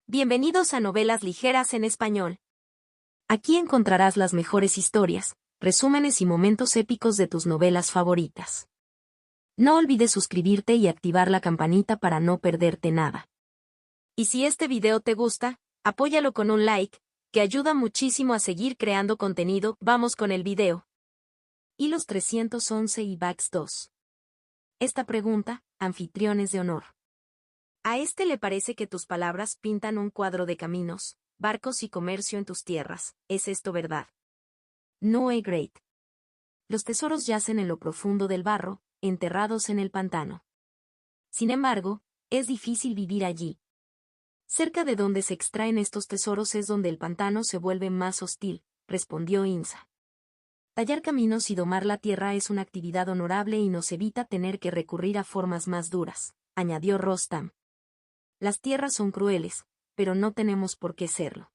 Bienvenidos a Novelas Ligeras en Español. Aquí encontrarás las mejores historias, resúmenes y momentos épicos de tus novelas favoritas. No olvides suscribirte y activar la campanita para no perderte nada. Y si este video te gusta, apóyalo con un like, que ayuda muchísimo a seguir creando contenido. Vamos con el video. Hilos 311 y Bax 2. Esta pregunta, anfitriones de honor. A este le parece que tus palabras pintan un cuadro de caminos, barcos y comercio en tus tierras. ¿Es esto verdad? Noe Great. Los tesoros yacen en lo profundo del barro, enterrados en el pantano. Sin embargo, es difícil vivir allí. Cerca de donde se extraen estos tesoros es donde el pantano se vuelve más hostil, respondió Insa. Tallar caminos y domar la tierra es una actividad honorable y nos evita tener que recurrir a formas más duras, añadió Rostam. Las tierras son crueles, pero no tenemos por qué serlo.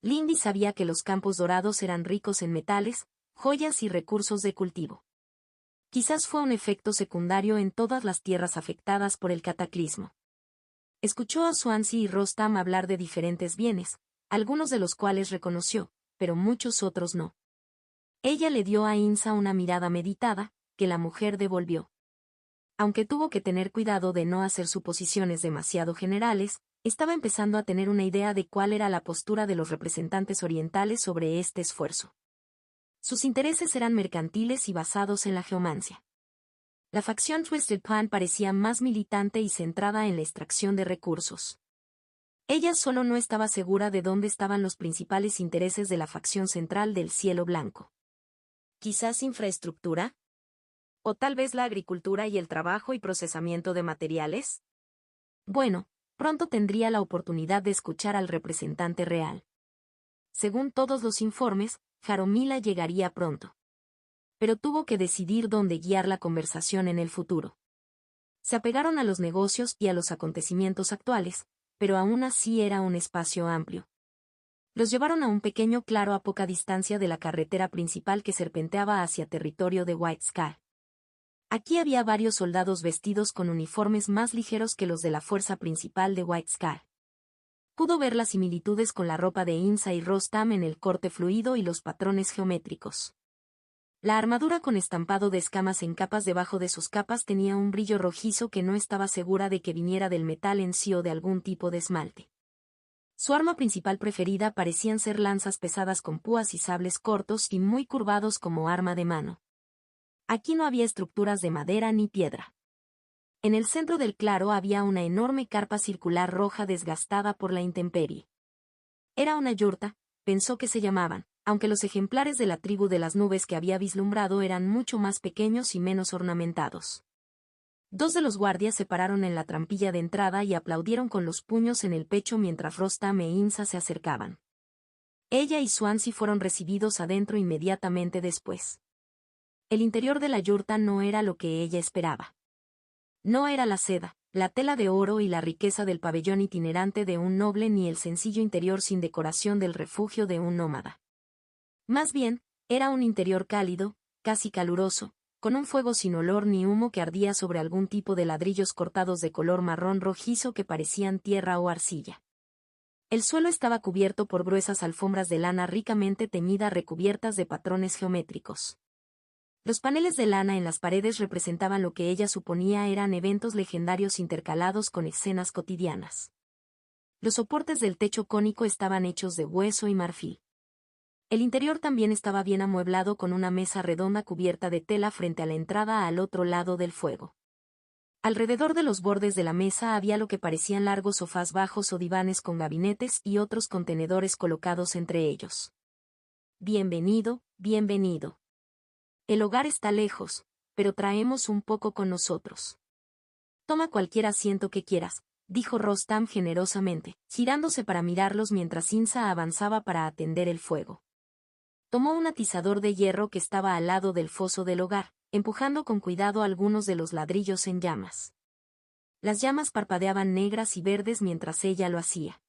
Lindy sabía que los campos dorados eran ricos en metales, joyas y recursos de cultivo. Quizás fue un efecto secundario en todas las tierras afectadas por el cataclismo. Escuchó a Swansea y Rostam hablar de diferentes bienes, algunos de los cuales reconoció, pero muchos otros no. Ella le dio a Insa una mirada meditada, que la mujer devolvió. Aunque tuvo que tener cuidado de no hacer suposiciones demasiado generales, estaba empezando a tener una idea de cuál era la postura de los representantes orientales sobre este esfuerzo. Sus intereses eran mercantiles y basados en la geomancia. La facción Twisted Plan parecía más militante y centrada en la extracción de recursos. Ella solo no estaba segura de dónde estaban los principales intereses de la facción central del Cielo Blanco. ¿Quizás infraestructura? ¿O tal vez la agricultura y el trabajo y procesamiento de materiales? Bueno, pronto tendría la oportunidad de escuchar al representante real. Según todos los informes, Jaromila llegaría pronto. Pero tuvo que decidir dónde guiar la conversación en el futuro. Se apegaron a los negocios y a los acontecimientos actuales, pero aún así era un espacio amplio. Los llevaron a un pequeño claro a poca distancia de la carretera principal que serpenteaba hacia territorio de White Scar. Aquí había varios soldados vestidos con uniformes más ligeros que los de la fuerza principal de White Scar. Pudo ver las similitudes con la ropa de Insa y Rostam en el corte fluido y los patrones geométricos. La armadura con estampado de escamas en capas debajo de sus capas tenía un brillo rojizo que no estaba segura de que viniera del metal en sí o de algún tipo de esmalte. Su arma principal preferida parecían ser lanzas pesadas con púas y sables cortos y muy curvados como arma de mano. Aquí no había estructuras de madera ni piedra. En el centro del claro había una enorme carpa circular roja desgastada por la intemperie. Era una yurta, pensó que se llamaban, aunque los ejemplares de la tribu de las nubes que había vislumbrado eran mucho más pequeños y menos ornamentados. Dos de los guardias se pararon en la trampilla de entrada y aplaudieron con los puños en el pecho mientras Rostam e Insa se acercaban. Ella y Swansea fueron recibidos adentro inmediatamente después. El interior de la yurta no era lo que ella esperaba. No era la seda, la tela de oro y la riqueza del pabellón itinerante de un noble ni el sencillo interior sin decoración del refugio de un nómada. Más bien, era un interior cálido, casi caluroso, con un fuego sin olor ni humo que ardía sobre algún tipo de ladrillos cortados de color marrón rojizo que parecían tierra o arcilla. El suelo estaba cubierto por gruesas alfombras de lana ricamente teñida recubiertas de patrones geométricos. Los paneles de lana en las paredes representaban lo que ella suponía eran eventos legendarios intercalados con escenas cotidianas. Los soportes del techo cónico estaban hechos de hueso y marfil. El interior también estaba bien amueblado con una mesa redonda cubierta de tela frente a la entrada al otro lado del fuego. Alrededor de los bordes de la mesa había lo que parecían largos sofás bajos o divanes con gabinetes y otros contenedores colocados entre ellos. Bienvenido, bienvenido. El hogar está lejos, pero traemos un poco con nosotros. Toma cualquier asiento que quieras, dijo Rostam generosamente, girándose para mirarlos mientras Insa avanzaba para atender el fuego. Tomó un atizador de hierro que estaba al lado del foso del hogar, empujando con cuidado algunos de los ladrillos en llamas. Las llamas parpadeaban negras y verdes mientras ella lo hacía.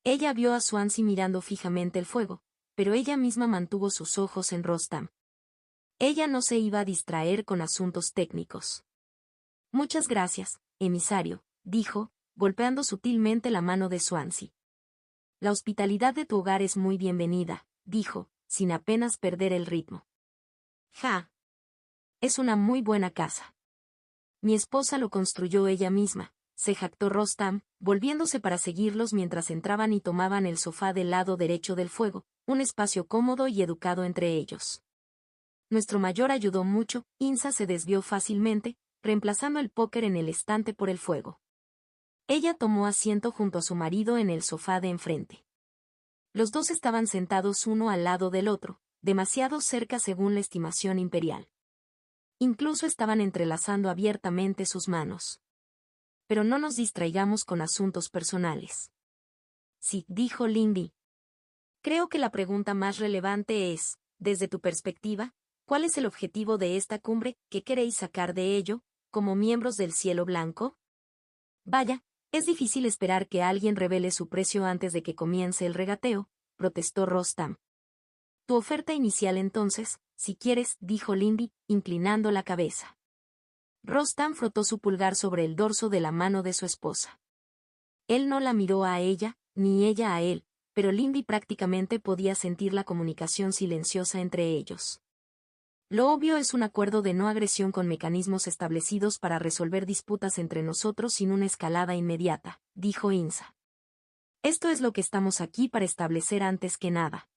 Ella vio a Swansea mirando fijamente el fuego, pero ella misma mantuvo sus ojos en Rostam. Ella no se iba a distraer con asuntos técnicos. Muchas gracias, emisario, dijo, golpeando sutilmente la mano de Swansea. La hospitalidad de tu hogar es muy bienvenida, dijo, sin apenas perder el ritmo. Ja. Es una muy buena casa. Mi esposa lo construyó ella misma, se jactó Rostam, volviéndose para seguirlos mientras entraban y tomaban el sofá del lado derecho del fuego, un espacio cómodo y educado entre ellos. Nuestro mayor ayudó mucho, Insa se desvió fácilmente, reemplazando el póker en el estante por el fuego. Ella tomó asiento junto a su marido en el sofá de enfrente. Los dos estaban sentados uno al lado del otro, demasiado cerca según la estimación imperial. Incluso estaban entrelazando abiertamente sus manos. Pero no nos distraigamos con asuntos personales. Sí, dijo Lindy. Creo que la pregunta más relevante es, desde tu perspectiva, ¿cuál es el objetivo de esta cumbre? ¿Qué queréis sacar de ello, como miembros del Cielo Blanco? Vaya, es difícil esperar que alguien revele su precio antes de que comience el regateo, protestó Rostam. Tu oferta inicial entonces, si quieres, dijo Lindy, inclinando la cabeza. Rostam frotó su pulgar sobre el dorso de la mano de su esposa. Él no la miró a ella, ni ella a él, pero Lindy prácticamente podía sentir la comunicación silenciosa entre ellos. Lo obvio es un acuerdo de no agresión con mecanismos establecidos para resolver disputas entre nosotros sin una escalada inmediata, dijo Insa. Esto es lo que estamos aquí para establecer antes que nada.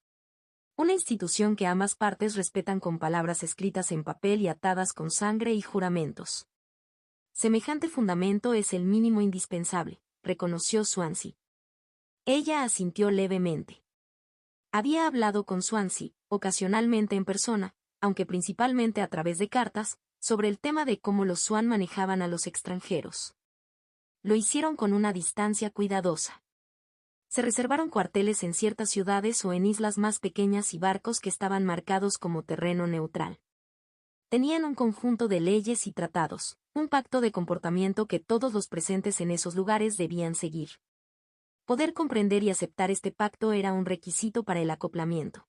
Una institución que ambas partes respetan con palabras escritas en papel y atadas con sangre y juramentos. Semejante fundamento es el mínimo indispensable, reconoció Swansea. Ella asintió levemente. Había hablado con Swansea, ocasionalmente en persona, aunque principalmente a través de cartas, sobre el tema de cómo los Swan manejaban a los extranjeros. Lo hicieron con una distancia cuidadosa. Se reservaron cuarteles en ciertas ciudades o en islas más pequeñas y barcos que estaban marcados como terreno neutral. Tenían un conjunto de leyes y tratados, un pacto de comportamiento que todos los presentes en esos lugares debían seguir. Poder comprender y aceptar este pacto era un requisito para el acoplamiento.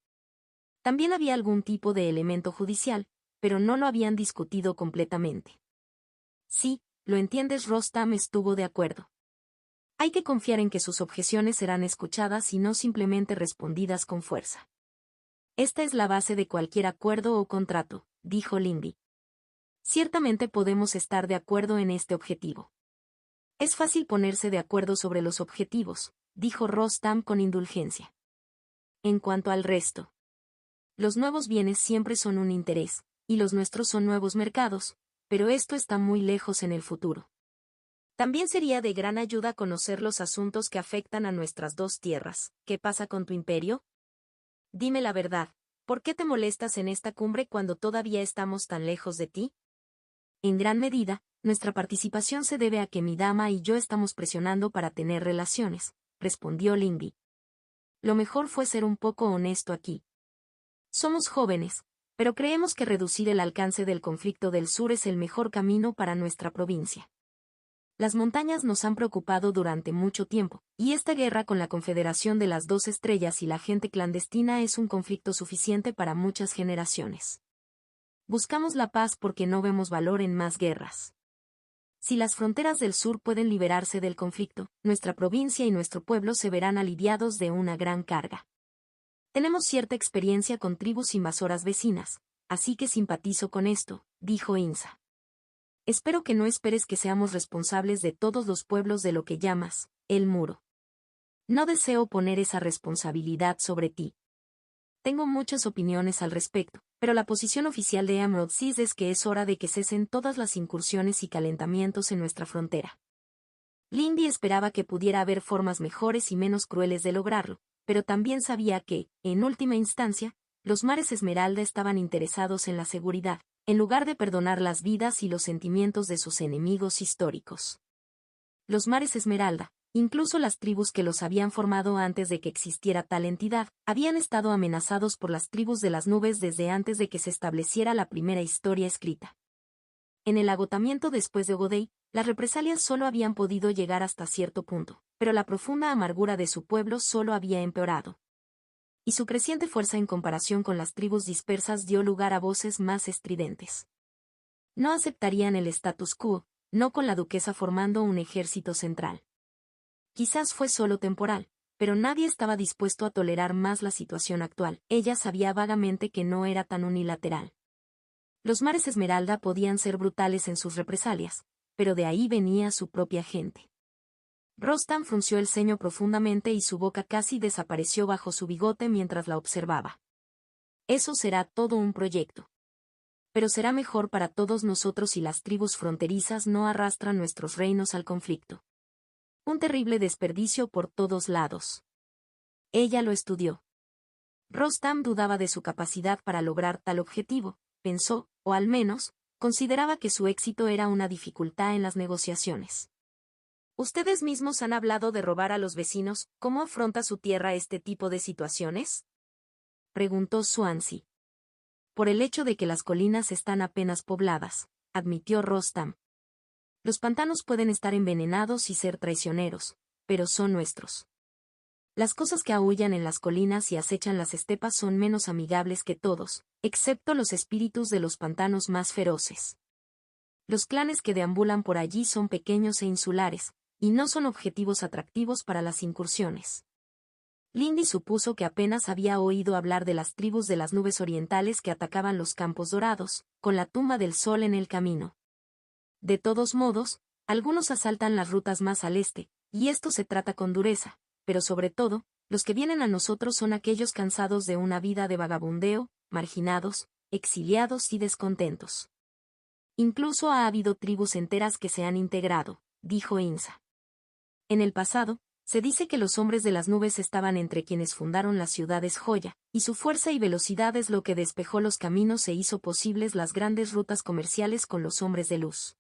También había algún tipo de elemento judicial, pero no lo habían discutido completamente. Sí, lo entiendes, Rostam estuvo de acuerdo. Hay que confiar en que sus objeciones serán escuchadas y no simplemente respondidas con fuerza. Esta es la base de cualquier acuerdo o contrato, dijo Lindy. Ciertamente podemos estar de acuerdo en este objetivo. Es fácil ponerse de acuerdo sobre los objetivos, dijo Rostam con indulgencia. En cuanto al resto. Los nuevos bienes siempre son un interés, y los nuestros son nuevos mercados, pero esto está muy lejos en el futuro. También sería de gran ayuda conocer los asuntos que afectan a nuestras dos tierras. ¿Qué pasa con tu imperio? Dime la verdad, ¿por qué te molestas en esta cumbre cuando todavía estamos tan lejos de ti? En gran medida, nuestra participación se debe a que mi dama y yo estamos presionando para tener relaciones, respondió Lindy. Lo mejor fue ser un poco honesto aquí. Somos jóvenes, pero creemos que reducir el alcance del conflicto del sur es el mejor camino para nuestra provincia. Las montañas nos han preocupado durante mucho tiempo, y esta guerra con la Confederación de las Dos Estrellas y la gente clandestina es un conflicto suficiente para muchas generaciones. Buscamos la paz porque no vemos valor en más guerras. Si las fronteras del sur pueden liberarse del conflicto, nuestra provincia y nuestro pueblo se verán aliviados de una gran carga. Tenemos cierta experiencia con tribus invasoras vecinas, así que simpatizo con esto, dijo Insa. Espero que no esperes que seamos responsables de todos los pueblos de lo que llamas, el muro. No deseo poner esa responsabilidad sobre ti. Tengo muchas opiniones al respecto, pero la posición oficial de Emerald Seas es que es hora de que cesen todas las incursiones y calentamientos en nuestra frontera. Lindy esperaba que pudiera haber formas mejores y menos crueles de lograrlo, pero también sabía que, en última instancia, los mares Esmeralda estaban interesados en la seguridad, en lugar de perdonar las vidas y los sentimientos de sus enemigos históricos. Los mares Esmeralda, incluso las tribus que los habían formado antes de que existiera tal entidad, habían estado amenazados por las tribus de las nubes desde antes de que se estableciera la primera historia escrita. En el agotamiento después de Ogodei, las represalias solo habían podido llegar hasta cierto punto, pero la profunda amargura de su pueblo solo había empeorado. Y su creciente fuerza en comparación con las tribus dispersas dio lugar a voces más estridentes. No aceptarían el status quo, no con la duquesa formando un ejército central. Quizás fue solo temporal, pero nadie estaba dispuesto a tolerar más la situación actual. Ella sabía vagamente que no era tan unilateral. Los mares Esmeralda podían ser brutales en sus represalias, pero de ahí venía su propia gente. Rostam frunció el ceño profundamente y su boca casi desapareció bajo su bigote mientras la observaba. Eso será todo un proyecto. Pero será mejor para todos nosotros si las tribus fronterizas no arrastran nuestros reinos al conflicto. Un terrible desperdicio por todos lados. Ella lo estudió. Rostam dudaba de su capacidad para lograr tal objetivo, pensó, o al menos, consideraba que su éxito era una dificultad en las negociaciones. ¿Ustedes mismos han hablado de robar a los vecinos? ¿Cómo afronta su tierra este tipo de situaciones?, preguntó Swansea. Por el hecho de que las colinas están apenas pobladas, admitió Rostam. Los pantanos pueden estar envenenados y ser traicioneros, pero son nuestros. Las cosas que aúllan en las colinas y acechan las estepas son menos amigables que todos, excepto los espíritus de los pantanos más feroces. Los clanes que deambulan por allí son pequeños e insulares, y no son objetivos atractivos para las incursiones. Lindy supuso que apenas había oído hablar de las tribus de las nubes orientales que atacaban los campos dorados, con la tumba del sol en el camino. De todos modos, algunos asaltan las rutas más al este, y esto se trata con dureza, pero sobre todo, los que vienen a nosotros son aquellos cansados de una vida de vagabundeo, marginados, exiliados y descontentos. Incluso ha habido tribus enteras que se han integrado, dijo Insa. En el pasado, se dice que los hombres de las nubes estaban entre quienes fundaron las ciudades joya, y su fuerza y velocidad es lo que despejó los caminos e hizo posibles las grandes rutas comerciales con los hombres de luz.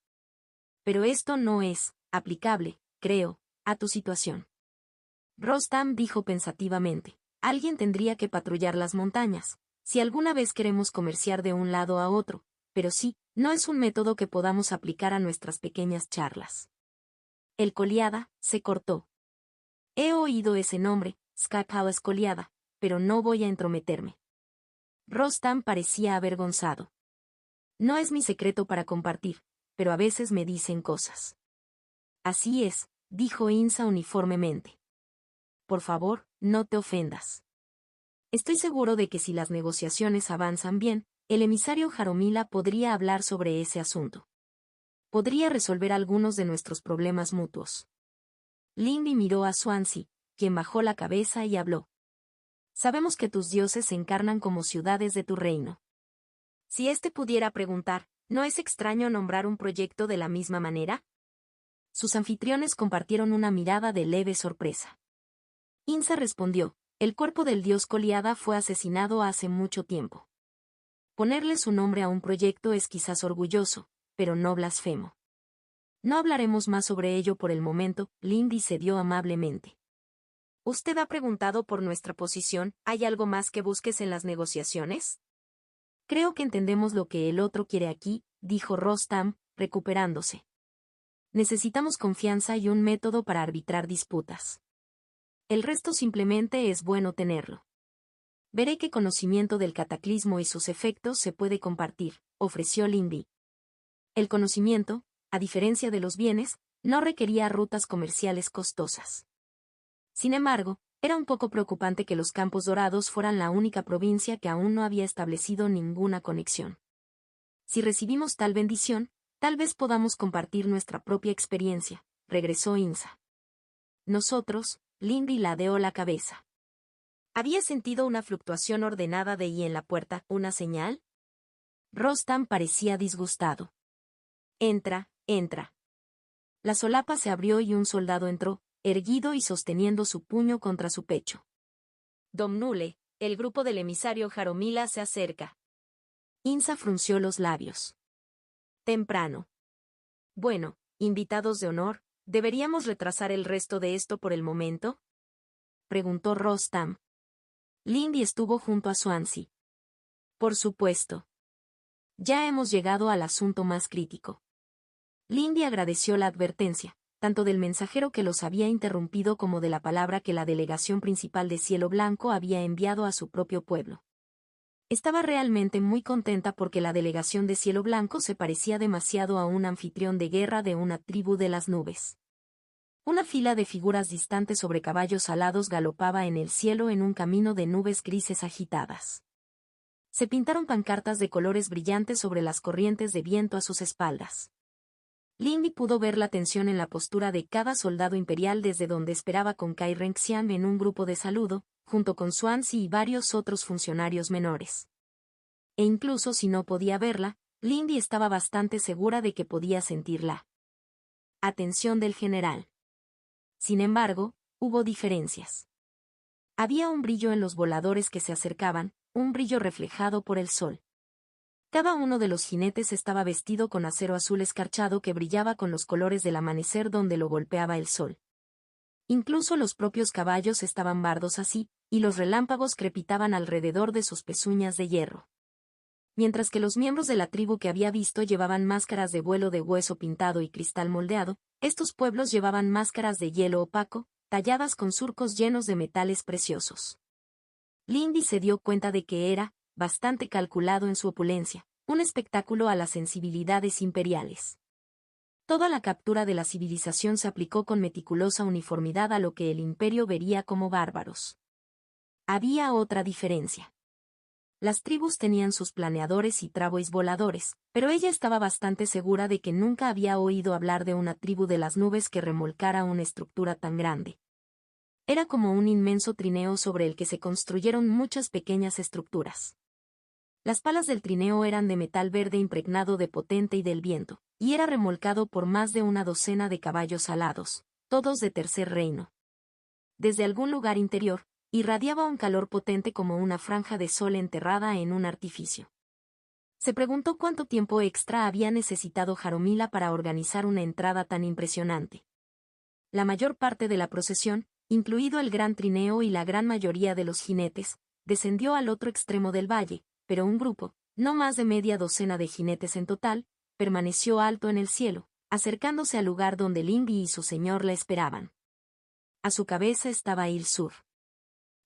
Pero esto no es aplicable, creo, a tu situación. Rostam dijo pensativamente. Alguien tendría que patrullar las montañas, si alguna vez queremos comerciar de un lado a otro, pero sí, no es un método que podamos aplicar a nuestras pequeñas charlas. El Coliada se cortó. He oído ese nombre, Skakao Escoliada, pero no voy a entrometerme. Rostam parecía avergonzado. No es mi secreto para compartir, pero a veces me dicen cosas. Así es, dijo Insa uniformemente. Por favor, no te ofendas. Estoy seguro de que si las negociaciones avanzan bien, el emisario Jaromila podría hablar sobre ese asunto. Podría resolver algunos de nuestros problemas mutuos. Lindy miró a Swansea, quien bajó la cabeza y habló. Sabemos que tus dioses se encarnan como ciudades de tu reino. Si éste pudiera preguntar, ¿no es extraño nombrar un proyecto de la misma manera? Sus anfitriones compartieron una mirada de leve sorpresa. Insa respondió, el cuerpo del dios Coliada fue asesinado hace mucho tiempo. Ponerle su nombre a un proyecto es quizás orgulloso, pero no blasfemo. No hablaremos más sobre ello por el momento, Lindy cedió amablemente. Usted ha preguntado por nuestra posición, ¿hay algo más que busques en las negociaciones? Creo que entendemos lo que el otro quiere aquí, dijo Rostam, recuperándose. Necesitamos confianza y un método para arbitrar disputas. El resto simplemente es bueno tenerlo. Veré qué conocimiento del cataclismo y sus efectos se puede compartir, ofreció Lindy. El conocimiento, a diferencia de los bienes, no requería rutas comerciales costosas. Sin embargo, era un poco preocupante que los Campos Dorados fueran la única provincia que aún no había establecido ninguna conexión. Si recibimos tal bendición, tal vez podamos compartir nuestra propia experiencia, regresó Insa. Nosotros, Lindy ladeó la cabeza. ¿Había sentido una fluctuación ordenada de y en la puerta, una señal? Rostam parecía disgustado. Entra, entra. La solapa se abrió y un soldado entró, erguido y sosteniendo su puño contra su pecho. Domnule, el grupo del emisario Jaromila se acerca. Insa frunció los labios. Temprano. Bueno, invitados de honor, ¿deberíamos retrasar el resto de esto por el momento?, preguntó Rostam. Lindy estuvo junto a Swansea. Por supuesto. Ya hemos llegado al asunto más crítico. Lindy agradeció la advertencia, tanto del mensajero que los había interrumpido como de la palabra que la delegación principal de Cielo Blanco había enviado a su propio pueblo. Estaba realmente muy contenta porque la delegación de Cielo Blanco se parecía demasiado a un anfitrión de guerra de una tribu de las nubes. Una fila de figuras distantes sobre caballos alados galopaba en el cielo en un camino de nubes grises agitadas. Se pintaron pancartas de colores brillantes sobre las corrientes de viento a sus espaldas. Lindy pudo ver la tensión en la postura de cada soldado imperial desde donde esperaba con Kai Renxian en un grupo de saludo, junto con Swansea y varios otros funcionarios menores. E incluso si no podía verla, Lindy estaba bastante segura de que podía sentirla. Atención del general. Sin embargo, hubo diferencias. Había un brillo en los voladores que se acercaban, un brillo reflejado por el sol. Cada uno de los jinetes estaba vestido con acero azul escarchado que brillaba con los colores del amanecer donde lo golpeaba el sol. Incluso los propios caballos estaban bardos así, y los relámpagos crepitaban alrededor de sus pezuñas de hierro. Mientras que los miembros de la tribu que había visto llevaban máscaras de vuelo de hueso pintado y cristal moldeado, estos pueblos llevaban máscaras de hielo opaco, talladas con surcos llenos de metales preciosos. Lindy se dio cuenta de que era, bastante calculado en su opulencia, un espectáculo a las sensibilidades imperiales. Toda la captura de la civilización se aplicó con meticulosa uniformidad a lo que el imperio vería como bárbaros. Había otra diferencia. Las tribus tenían sus planeadores y travois voladores, pero ella estaba bastante segura de que nunca había oído hablar de una tribu de las nubes que remolcara una estructura tan grande. Era como un inmenso trineo sobre el que se construyeron muchas pequeñas estructuras. Las palas del trineo eran de metal verde impregnado de potente y del viento, y era remolcado por más de una docena de caballos alados, todos de tercer reino. Desde algún lugar interior, irradiaba un calor potente como una franja de sol enterrada en un artificio. Se preguntó cuánto tiempo extra había necesitado Jaromila para organizar una entrada tan impresionante. La mayor parte de la procesión, incluido el gran trineo y la gran mayoría de los jinetes, descendió al otro extremo del valle, pero un grupo, no más de media docena de jinetes en total, permaneció alto en el cielo, acercándose al lugar donde Lindy y su señor la esperaban. A su cabeza estaba Il-Sur.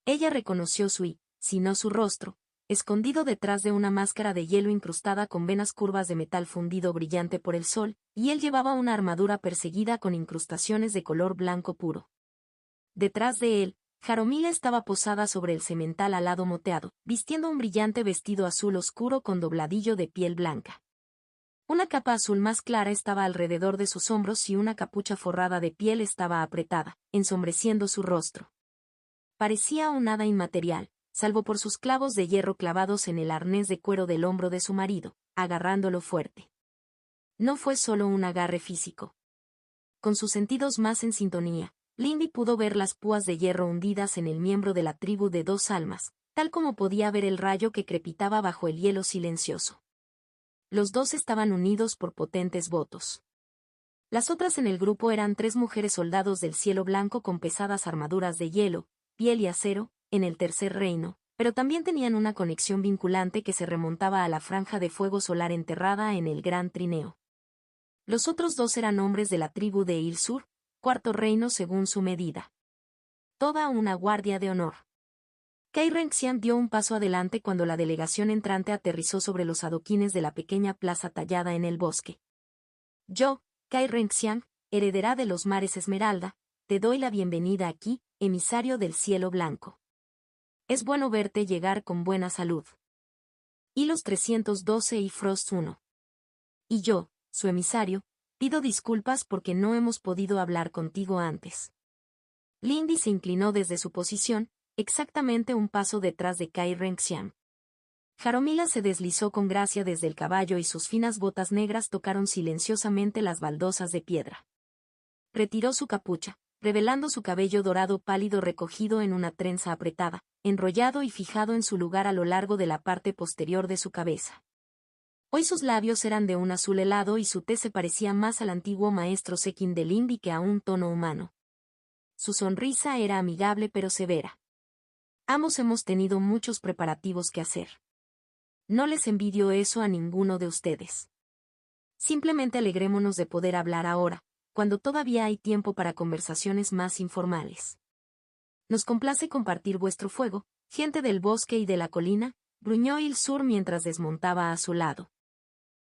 Ella reconoció si no su rostro, escondido detrás de una máscara de hielo incrustada con venas curvas de metal fundido brillante por el sol, y él llevaba una armadura perseguida con incrustaciones de color blanco puro. Detrás de él, Jaromila estaba posada sobre el semental alado moteado, vistiendo un brillante vestido azul oscuro con dobladillo de piel blanca. Una capa azul más clara estaba alrededor de sus hombros y una capucha forrada de piel estaba apretada, ensombreciendo su rostro. Parecía un hada inmaterial, salvo por sus clavos de hierro clavados en el arnés de cuero del hombro de su marido, agarrándolo fuerte. No fue solo un agarre físico. Con sus sentidos más en sintonía, Lindy pudo ver las púas de hierro hundidas en el miembro de la tribu de dos almas, tal como podía ver el rayo que crepitaba bajo el hielo silencioso. Los dos estaban unidos por potentes votos. Las otras en el grupo eran 3 mujeres soldados del cielo blanco con pesadas armaduras de hielo, piel y acero, en el tercer reino, pero también tenían una conexión vinculante que se remontaba a la franja de fuego solar enterrada en el gran trineo. Los otros 2 eran hombres de la tribu de Il-Sur, cuarto reino según su medida. Toda una guardia de honor. Kai Renxian dio un paso adelante cuando la delegación entrante aterrizó sobre los adoquines de la pequeña plaza tallada en el bosque. Yo, Kai Renxian, heredera de los mares Esmeralda, te doy la bienvenida aquí, emisario del cielo blanco. Es bueno verte llegar con buena salud. Hilos 312 y Frost 1. Y yo, su emisario, pido disculpas porque no hemos podido hablar contigo antes. Lindy se inclinó desde su posición, exactamente un paso detrás de Kai Renxian. Jaromila se deslizó con gracia desde el caballo y sus finas botas negras tocaron silenciosamente las baldosas de piedra. Retiró su capucha, revelando su cabello dorado pálido recogido en una trenza apretada, enrollado y fijado en su lugar a lo largo de la parte posterior de su cabeza. Hoy sus labios eran de un azul helado y su tez se parecía más al antiguo maestro Sekin de Lindy que a un tono humano. Su sonrisa era amigable pero severa. Ambos hemos tenido muchos preparativos que hacer. No les envidio eso a ninguno de ustedes. Simplemente alegrémonos de poder hablar ahora, cuando todavía hay tiempo para conversaciones más informales. Nos complace compartir vuestro fuego, gente del bosque y de la colina, gruñó Il-Sur mientras desmontaba a su lado.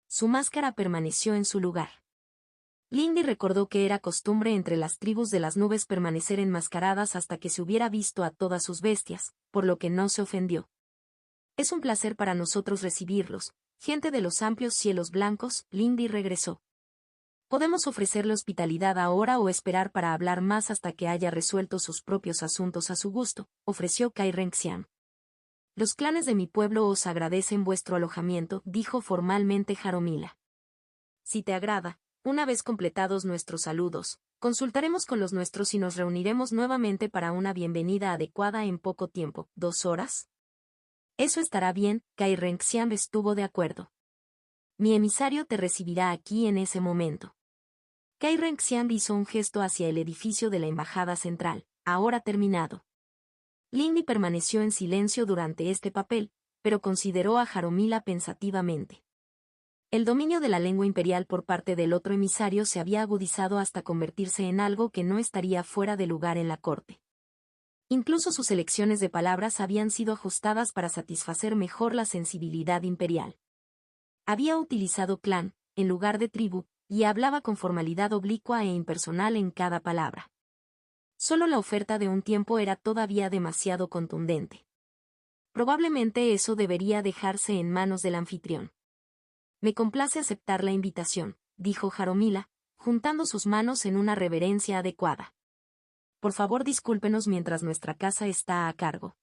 Su máscara permaneció en su lugar. Lindy recordó que era costumbre entre las tribus de las nubes permanecer enmascaradas hasta que se hubiera visto a todas sus bestias, por lo que no se ofendió. Es un placer para nosotros recibirlos, gente de los amplios cielos blancos, Lindy regresó. Podemos ofrecerle hospitalidad ahora o esperar para hablar más hasta que haya resuelto sus propios asuntos a su gusto, ofreció Kai Renxian. Los clanes de mi pueblo os agradecen vuestro alojamiento, dijo formalmente Jaromila. Si te agrada, una vez completados nuestros saludos, consultaremos con los nuestros y nos reuniremos nuevamente para una bienvenida adecuada en poco tiempo, 2 horas. Eso estará bien, Kai Renxian estuvo de acuerdo. Mi emisario te recibirá aquí en ese momento. Kai Renxian hizo un gesto hacia el edificio de la embajada central, ahora terminado. Lindy permaneció en silencio durante este papel, pero consideró a Jaromila pensativamente. El dominio de la lengua imperial por parte del otro emisario se había agudizado hasta convertirse en algo que no estaría fuera de lugar en la corte. Incluso sus elecciones de palabras habían sido ajustadas para satisfacer mejor la sensibilidad imperial. Había utilizado clan, en lugar de tribu, y hablaba con formalidad oblicua e impersonal en cada palabra. Solo la oferta de un tiempo era todavía demasiado contundente. Probablemente eso debería dejarse en manos del anfitrión. Me complace aceptar la invitación, dijo Jaromila, juntando sus manos en una reverencia adecuada. Por favor discúlpenos mientras nuestra casa está a cargo.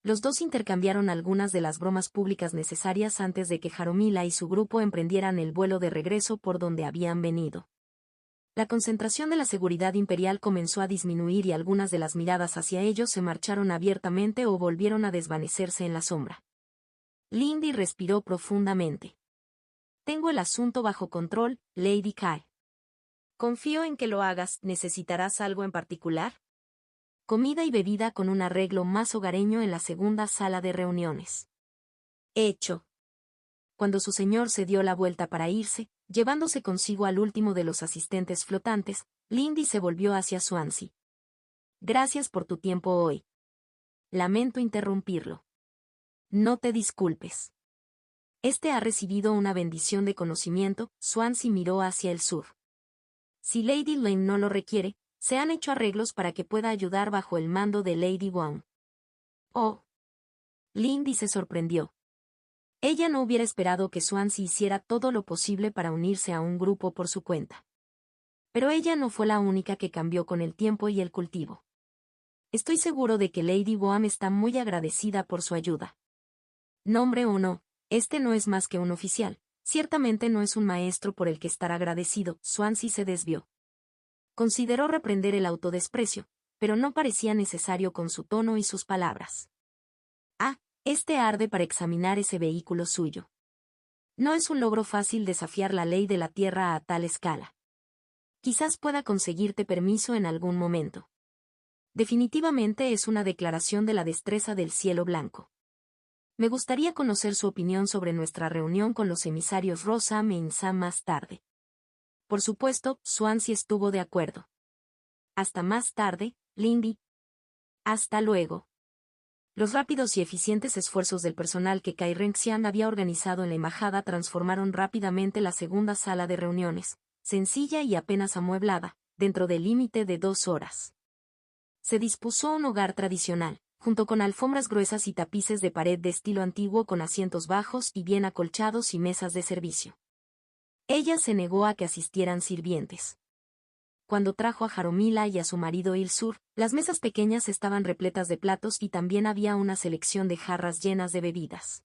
Los dos intercambiaron algunas de las bromas públicas necesarias antes de que Jaromila y su grupo emprendieran el vuelo de regreso por donde habían venido. La concentración de la seguridad imperial comenzó a disminuir y algunas de las miradas hacia ellos se marcharon abiertamente o volvieron a desvanecerse en la sombra. Lindy respiró profundamente. Tengo el asunto bajo control, Lady Kai. Confío en que lo hagas. ¿Necesitarás algo en particular? Comida y bebida con un arreglo más hogareño en la segunda sala de reuniones. Hecho. Cuando su señor se dio la vuelta para irse, llevándose consigo al último de los asistentes flotantes, Lindy se volvió hacia Swansea. Gracias por tu tiempo hoy. Lamento interrumpirlo. No te disculpes. Este ha recibido una bendición de conocimiento. Swansea miró hacia el sur. Si Lady Lane no lo requiere, se han hecho arreglos para que pueda ayudar bajo el mando de Lady Wong. Oh. Lindy se sorprendió. Ella no hubiera esperado que Swansea hiciera todo lo posible para unirse a un grupo por su cuenta. Pero ella no fue la única que cambió con el tiempo y el cultivo. Estoy seguro de que Lady Wong está muy agradecida por su ayuda. Nombre o no, este no es más que un oficial. Ciertamente no es un maestro por el que estar agradecido. Swansea se desvió. Consideró reprender el autodesprecio, pero no parecía necesario con su tono y sus palabras. Este arde para examinar ese vehículo suyo. No es un logro fácil desafiar la ley de la Tierra a tal escala. Quizás pueda conseguirte permiso en algún momento. Definitivamente es una declaración de la destreza del cielo blanco. Me gustaría conocer su opinión sobre nuestra reunión con los emisarios Rosam e Insam más tarde. Por supuesto, Swansea estuvo de acuerdo. Hasta más tarde, Lindy. Hasta luego. Los rápidos y eficientes esfuerzos del personal que Kai Renxian había organizado en la embajada transformaron rápidamente la segunda sala de reuniones, sencilla y apenas amueblada, dentro del límite de 2 horas. Se dispuso un hogar tradicional, junto con alfombras gruesas y tapices de pared de estilo antiguo con asientos bajos y bien acolchados y mesas de servicio. Ella se negó a que asistieran sirvientes. Cuando trajo a Jaromila y a su marido Ilsur, las mesas pequeñas estaban repletas de platos y también había una selección de jarras llenas de bebidas.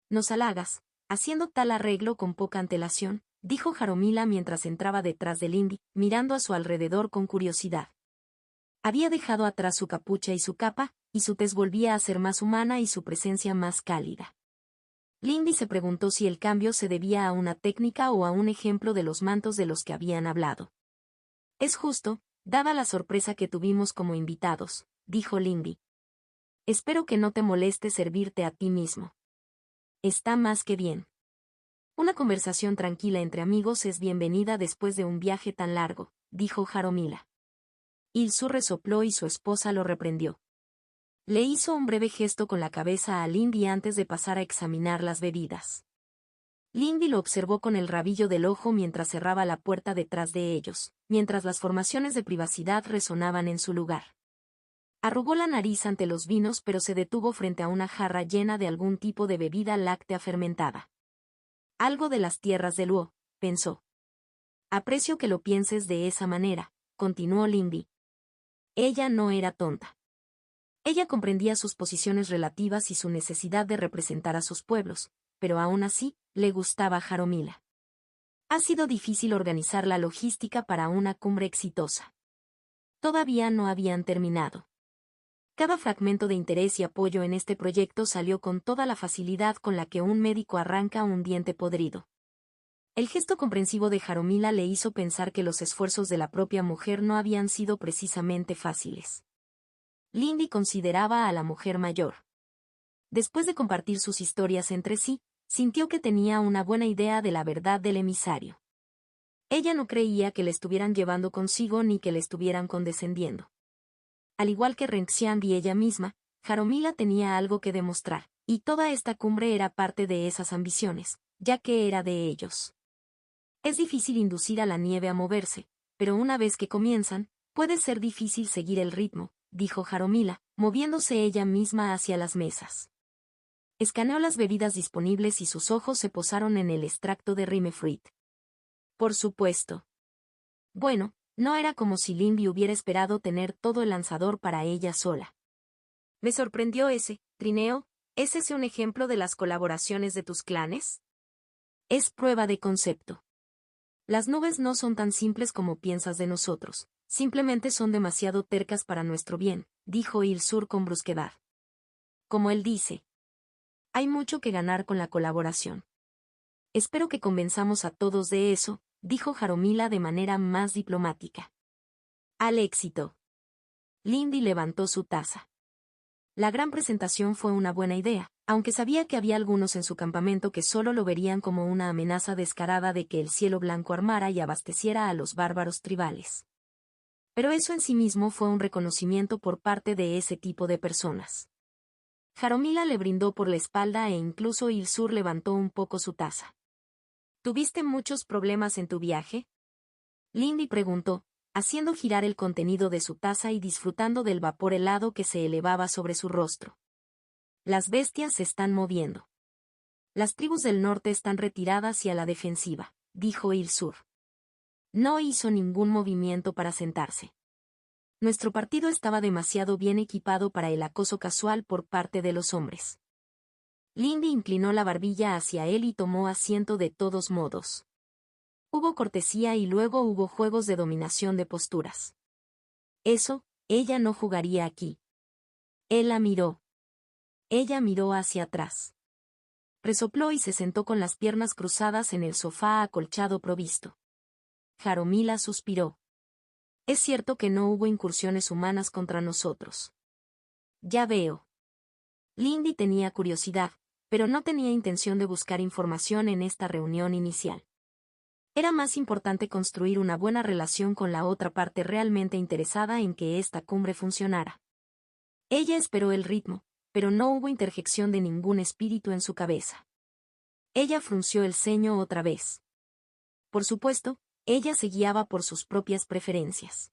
Nos halagas, haciendo tal arreglo con poca antelación, dijo Jaromila mientras entraba detrás de Lindy, mirando a su alrededor con curiosidad. Había dejado atrás su capucha y su capa, y su tez volvía a ser más humana y su presencia más cálida. Lindy se preguntó si el cambio se debía a una técnica o a un ejemplo de los mantos de los que habían hablado. Es justo, dada la sorpresa que tuvimos como invitados, dijo Lindy. Espero que no te moleste servirte a ti mismo. Está más que bien. Una conversación tranquila entre amigos es bienvenida después de un viaje tan largo, dijo Jaromila. Ilsur resopló y su esposa lo reprendió. Le hizo un breve gesto con la cabeza a Lindy antes de pasar a examinar las bebidas. Lindy lo observó con el rabillo del ojo mientras cerraba la puerta detrás de ellos, mientras las formaciones de privacidad resonaban en su lugar. Arrugó la nariz ante los vinos pero se detuvo frente a una jarra llena de algún tipo de bebida láctea fermentada. Algo de las tierras de Luo, pensó. Aprecio que lo pienses de esa manera, continuó Lindy. Ella no era tonta. Ella comprendía sus posiciones relativas y su necesidad de representar a sus pueblos, pero aún así, le gustaba Jaromila. Ha sido difícil organizar la logística para una cumbre exitosa. Todavía no habían terminado. Cada fragmento de interés y apoyo en este proyecto salió con toda la facilidad con la que un médico arranca un diente podrido. El gesto comprensivo de Jaromila le hizo pensar que los esfuerzos de la propia mujer no habían sido precisamente fáciles. Lindy consideraba a la mujer mayor. Después de compartir sus historias entre sí, sintió que tenía una buena idea de la verdad del emisario. Ella no creía que le estuvieran llevando consigo ni que le estuvieran condescendiendo. Al igual que Renxian y ella misma, Jaromila tenía algo que demostrar, y toda esta cumbre era parte de esas ambiciones, ya que era de ellos. Es difícil inducir a la nieve a moverse, pero una vez que comienzan, puede ser difícil seguir el ritmo, dijo Jaromila, moviéndose ella misma hacia las mesas. Escaneó las bebidas disponibles y sus ojos se posaron en el extracto de Rimefruit. Por supuesto. Bueno, no era como si Lindy hubiera esperado tener todo el lanzador para ella sola. Me sorprendió ese, trineo, ¿es ese un ejemplo de las colaboraciones de tus clanes? Es prueba de concepto. Las nubes no son tan simples como piensas de nosotros, simplemente son demasiado tercas para nuestro bien, dijo Il-Sur con brusquedad. Como él dice, hay mucho que ganar con la colaboración. Espero que convenzamos a todos de eso, dijo Jaromila de manera más diplomática. Al éxito. Lindy levantó su taza. La gran presentación fue una buena idea, aunque sabía que había algunos en su campamento que solo lo verían como una amenaza descarada de que el cielo blanco armara y abasteciera a los bárbaros tribales. Pero eso en sí mismo fue un reconocimiento por parte de ese tipo de personas. Jaromila le brindó por la espalda e incluso Il-Sur levantó un poco su taza. ¿Tuviste muchos problemas en tu viaje? Lindy preguntó, haciendo girar el contenido de su taza y disfrutando del vapor helado que se elevaba sobre su rostro. Las bestias se están moviendo. Las tribus del norte están retiradas y a la defensiva, dijo Il-Sur. No hizo ningún movimiento para sentarse. Nuestro partido estaba demasiado bien equipado para el acoso casual por parte de los hombres. Lindy inclinó la barbilla hacia él y tomó asiento de todos modos. Hubo cortesía y luego hubo juegos de dominación de posturas. Eso, ella no jugaría aquí. Él la miró. Ella miró hacia atrás. Resopló y se sentó con las piernas cruzadas en el sofá acolchado provisto. Jaromila suspiró. Es cierto que no hubo incursiones humanas contra nosotros. Ya veo. Lindy tenía curiosidad, pero no tenía intención de buscar información en esta reunión inicial. Era más importante construir una buena relación con la otra parte realmente interesada en que esta cumbre funcionara. Ella esperó el ritmo, pero no hubo interjección de ningún espíritu en su cabeza. Ella frunció el ceño otra vez. Por supuesto, ella se guiaba por sus propias preferencias.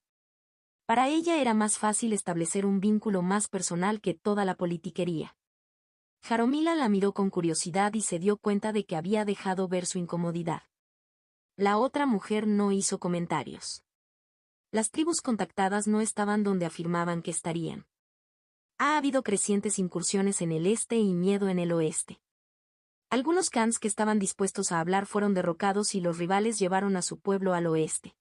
Para ella era más fácil establecer un vínculo más personal que toda la politiquería. Jaromila la miró con curiosidad y se dio cuenta de que había dejado ver su incomodidad. La otra mujer no hizo comentarios. Las tribus contactadas no estaban donde afirmaban que estarían. Ha habido crecientes incursiones en el este y miedo en el oeste. Algunos clans que estaban dispuestos a hablar fueron derrocados y los rivales llevaron a su pueblo al oeste.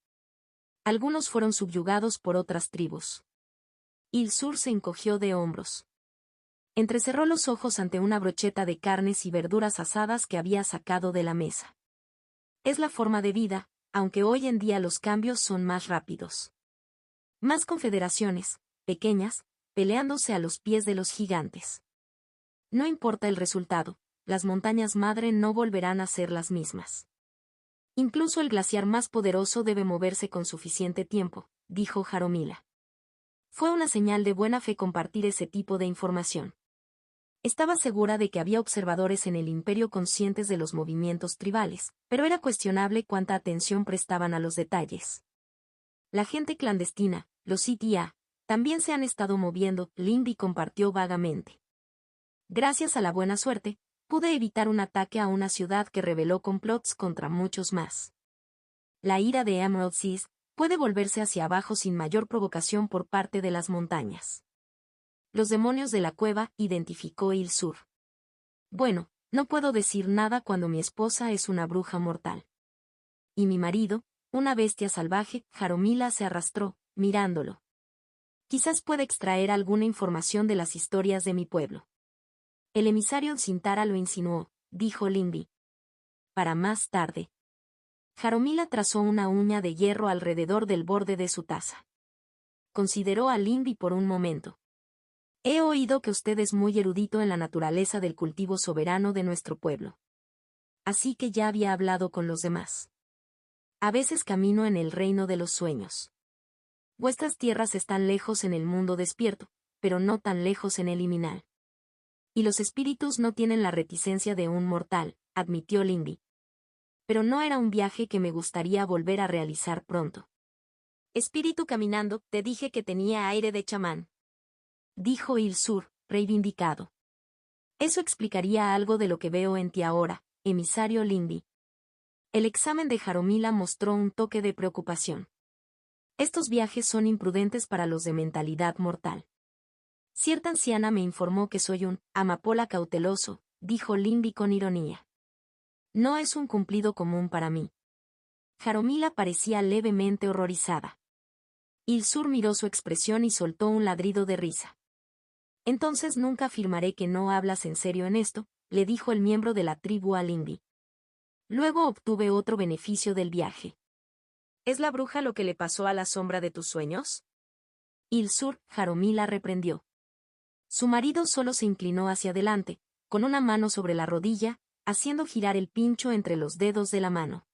Algunos fueron subyugados por otras tribus. Il-Sur se encogió de hombros. Entrecerró los ojos ante una brocheta de carnes y verduras asadas que había sacado de la mesa. Es la forma de vida, aunque hoy en día los cambios son más rápidos. Más confederaciones, pequeñas, peleándose a los pies de los gigantes. No importa el resultado, las montañas madre no volverán a ser las mismas. Incluso el glaciar más poderoso debe moverse con suficiente tiempo, dijo Jaromila. Fue una señal de buena fe compartir ese tipo de información. Estaba segura de que había observadores en el imperio conscientes de los movimientos tribales, pero era cuestionable cuánta atención prestaban a los detalles. La gente clandestina, los CTA, también se han estado moviendo, Lindy compartió vagamente. Gracias a la buena suerte, pude evitar un ataque a una ciudad que reveló complots contra muchos más. La ira de Emerald Seas puede volverse hacia abajo sin mayor provocación por parte de las montañas. Los demonios de la cueva, identificó Il-Sur. Bueno, no puedo decir nada cuando mi esposa es una bruja mortal. Y mi marido, una bestia salvaje, Jaromila se arrastró, mirándolo. Quizás pueda extraer alguna información de las historias de mi pueblo. El emisario Cintara lo insinuó, dijo Lindy. Para más tarde. Jaromila trazó una uña de hierro alrededor del borde de su taza. Consideró a Lindy por un momento. He oído que usted es muy erudito en la naturaleza del cultivo soberano de nuestro pueblo. Así que ya había hablado con los demás. A veces camino en el reino de los sueños. Vuestras tierras están lejos en el mundo despierto, pero no tan lejos en el liminal. Y los espíritus no tienen la reticencia de un mortal, admitió Lindy. Pero no era un viaje que me gustaría volver a realizar pronto. Espíritu caminando, te dije que tenía aire de chamán. Dijo Il-Sur, reivindicado. Eso explicaría algo de lo que veo en ti ahora, emisario Lindy. El examen de Jaromila mostró un toque de preocupación. Estos viajes son imprudentes para los de mentalidad mortal. Cierta anciana me informó que soy un amapola cauteloso, dijo Lindy con ironía. No es un cumplido común para mí. Jaromila parecía levemente horrorizada. Il-Sur miró su expresión y soltó un ladrido de risa. Entonces nunca afirmaré que no hablas en serio en esto, le dijo el miembro de la tribu a Lindy. Luego obtuve otro beneficio del viaje. ¿Es la bruja lo que le pasó a la sombra de tus sueños? Il-Sur, Jaromila reprendió. Su marido solo se inclinó hacia adelante, con una mano sobre la rodilla, haciendo girar el pincho entre los dedos de la mano.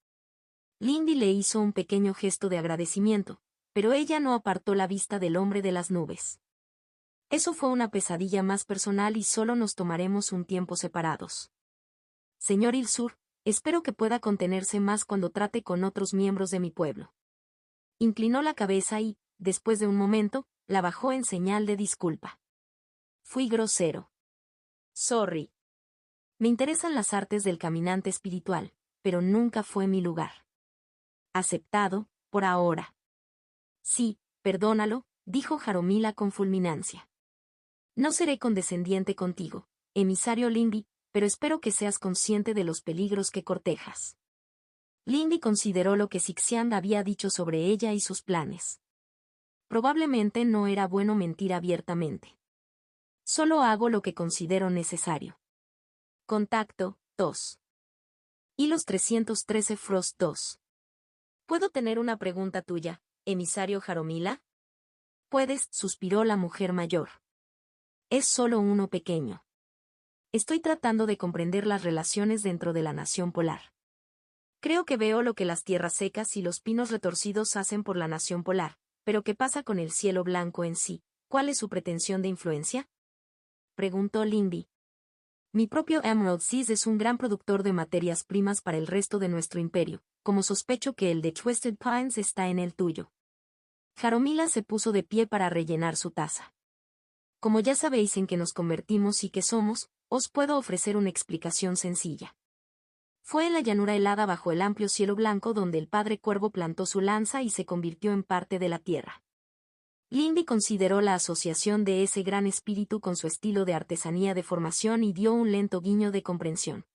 Lindy le hizo un pequeño gesto de agradecimiento, pero ella no apartó la vista del hombre de las nubes. Eso fue una pesadilla más personal y solo nos tomaremos un tiempo separados. Señor Il-Sur, espero que pueda contenerse más cuando trate con otros miembros de mi pueblo. Inclinó la cabeza y, después de un momento, la bajó en señal de disculpa. Fui grosero. Sorry. Me interesan las artes del caminante espiritual, pero nunca fue mi lugar. Aceptado, por ahora. Sí, perdónalo, dijo Jaromila con fulminancia. No seré condescendiente contigo, emisario Lindy, pero espero que seas consciente de los peligros que cortejas. Lindy consideró lo que Sixian había dicho sobre ella y sus planes. Probablemente no era bueno mentir abiertamente. Solo hago lo que considero necesario. Contacto, 2. Hilos 313 Frost 2. ¿Puedo tener una pregunta tuya, emisario Jaromila? Puedes, suspiró la mujer mayor. Es solo uno pequeño. Estoy tratando de comprender las relaciones dentro de la nación polar. Creo que veo lo que las tierras secas y los pinos retorcidos hacen por la nación polar, pero ¿qué pasa con el cielo blanco en sí? ¿Cuál es su pretensión de influencia? Preguntó Lindy. Mi propio Emerald Seas es un gran productor de materias primas para el resto de nuestro imperio, como sospecho que el de Twisted Pines está en el tuyo. Jaromila se puso de pie para rellenar su taza. Como ya sabéis en qué nos convertimos y qué somos, os puedo ofrecer una explicación sencilla. Fue en la llanura helada bajo el amplio cielo blanco donde el padre cuervo plantó su lanza y se convirtió en parte de la tierra. Lindy consideró la asociación de ese gran espíritu con su estilo de artesanía de formación y dio un lento guiño de comprensión.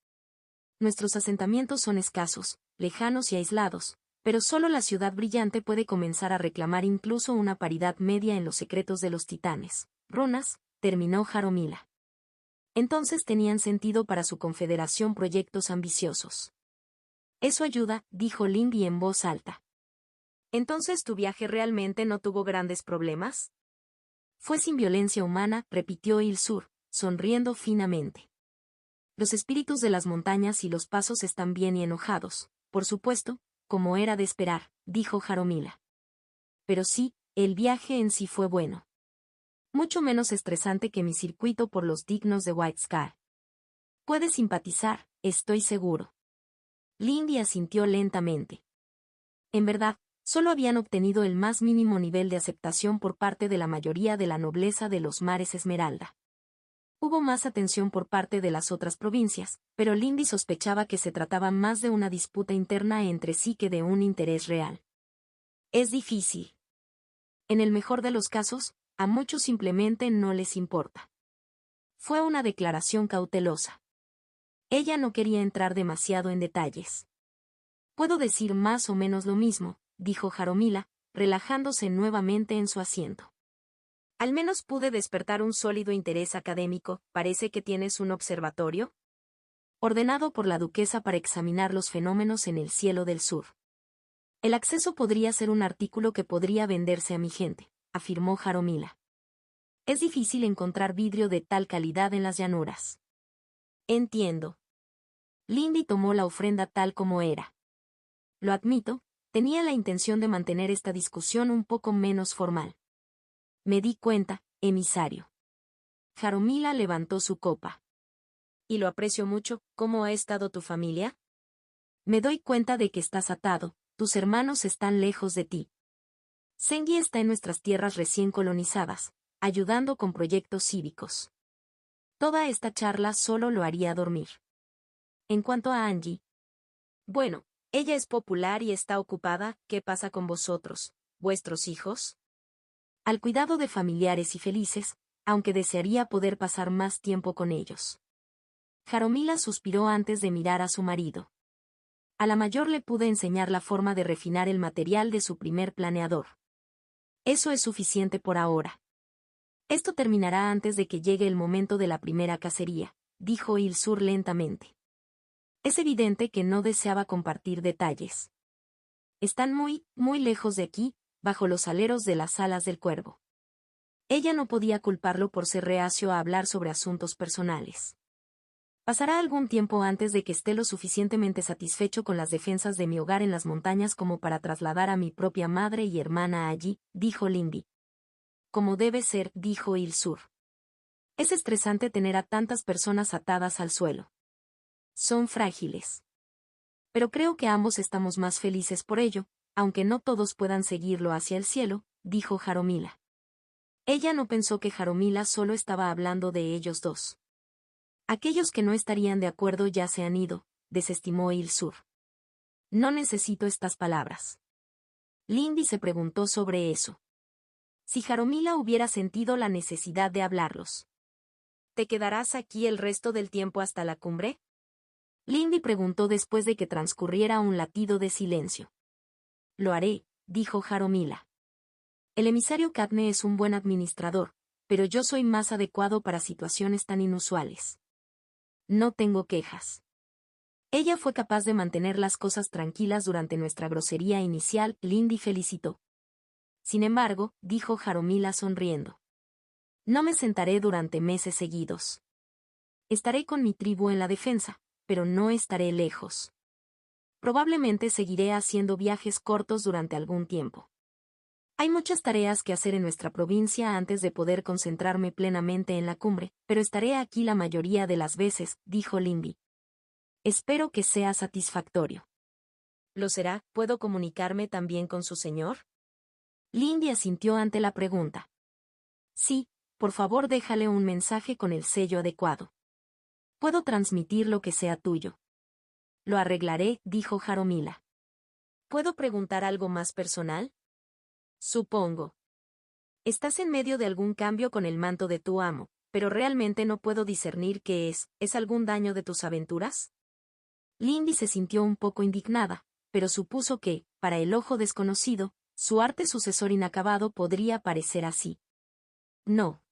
Nuestros asentamientos son escasos, lejanos y aislados, pero solo la ciudad brillante puede comenzar a reclamar incluso una paridad media en los secretos de los titanes. Runas, terminó Jaromila. Entonces tenían sentido para su confederación proyectos ambiciosos. Eso ayuda, dijo Lindy en voz alta. ¿Entonces tu viaje realmente no tuvo grandes problemas? Fue sin violencia humana, repitió Il-Sur, sonriendo finamente. Los espíritus de las montañas y los pasos están bien y enojados, por supuesto, como era de esperar, dijo Jaromila. Pero sí, el viaje en sí fue bueno. Mucho menos estresante que mi circuito por los dignos de White Scar. Puedes simpatizar, estoy seguro. Lindy asintió lentamente. En verdad, solo habían obtenido el más mínimo nivel de aceptación por parte de la mayoría de la nobleza de los mares Esmeralda. Hubo más atención por parte de las otras provincias, pero Lindy sospechaba que se trataba más de una disputa interna entre sí que de un interés real. Es difícil. En el mejor de los casos, a muchos simplemente no les importa. Fue una declaración cautelosa. Ella no quería entrar demasiado en detalles. Puedo decir más o menos lo mismo, dijo Jaromila, relajándose nuevamente en su asiento. Al menos pude despertar un sólido interés académico. ¿Parece que tienes un observatorio? Ordenado por la duquesa para examinar los fenómenos en el cielo del sur. El acceso podría ser un artículo que podría venderse a mi gente, afirmó Jaromila. Es difícil encontrar vidrio de tal calidad en las llanuras. Entiendo. Lindy tomó la ofrenda tal como era. Lo admito, tenía la intención de mantener esta discusión un poco menos formal. Me di cuenta, emisario. Jaromila levantó su copa. Y lo aprecio mucho. ¿Cómo ha estado tu familia? Me doy cuenta de que estás atado, tus hermanos están lejos de ti. Sengi está en nuestras tierras recién colonizadas, ayudando con proyectos cívicos. Toda esta charla solo lo haría dormir. En cuanto a Angie. Bueno, ella es popular y está ocupada. ¿Qué pasa con vosotros, vuestros hijos? Al cuidado de familiares y felices, aunque desearía poder pasar más tiempo con ellos. Jaromila suspiró antes de mirar a su marido. A la mayor le pude enseñar la forma de refinar el material de su primer planeador. Eso es suficiente por ahora. Esto terminará antes de que llegue el momento de la primera cacería, dijo Ilsur lentamente. Es evidente que no deseaba compartir detalles. Están muy, muy lejos de aquí, bajo los aleros de las alas del cuervo. Ella no podía culparlo por ser reacio a hablar sobre asuntos personales. Pasará algún tiempo antes de que esté lo suficientemente satisfecho con las defensas de mi hogar en las montañas como para trasladar a mi propia madre y hermana allí, dijo Lindy. Como debe ser, dijo Ilsur. Es estresante tener a tantas personas atadas al suelo. Son frágiles. Pero creo que ambos estamos más felices por ello, aunque no todos puedan seguirlo hacia el cielo, dijo Jaromila. Ella no pensó que Jaromila solo estaba hablando de ellos dos. Aquellos que no estarían de acuerdo ya se han ido, desestimó Ilsur. No necesito estas palabras. Lindy se preguntó sobre eso. Si Jaromila hubiera sentido la necesidad de hablarlos. ¿Te quedarás aquí el resto del tiempo hasta la cumbre? Lindy preguntó después de que transcurriera un latido de silencio. Lo haré, dijo Jaromila. El emisario Katne es un buen administrador, pero yo soy más adecuado para situaciones tan inusuales. No tengo quejas. Ella fue capaz de mantener las cosas tranquilas durante nuestra grosería inicial, Lindy felicitó. Sin embargo, dijo Jaromila sonriendo. No me sentaré durante meses seguidos. Estaré con mi tribu en la defensa, pero no estaré lejos. Probablemente seguiré haciendo viajes cortos durante algún tiempo. Hay muchas tareas que hacer en nuestra provincia antes de poder concentrarme plenamente en la cumbre, pero estaré aquí la mayoría de las veces, dijo Lindy. Espero que sea satisfactorio. ¿Lo será? ¿Puedo comunicarme también con su señor? Lindy asintió ante la pregunta. Sí, por favor déjale un mensaje con el sello adecuado. Puedo transmitir lo que sea tuyo. Lo arreglaré, dijo Jaromila. ¿Puedo preguntar algo más personal? Supongo. Estás en medio de algún cambio con el manto de tu amo, pero realmente no puedo discernir qué es. ¿Es algún daño de tus aventuras? Lindy se sintió un poco indignada, pero supuso que, para el ojo desconocido, su arte sucesor inacabado podría parecer así. No.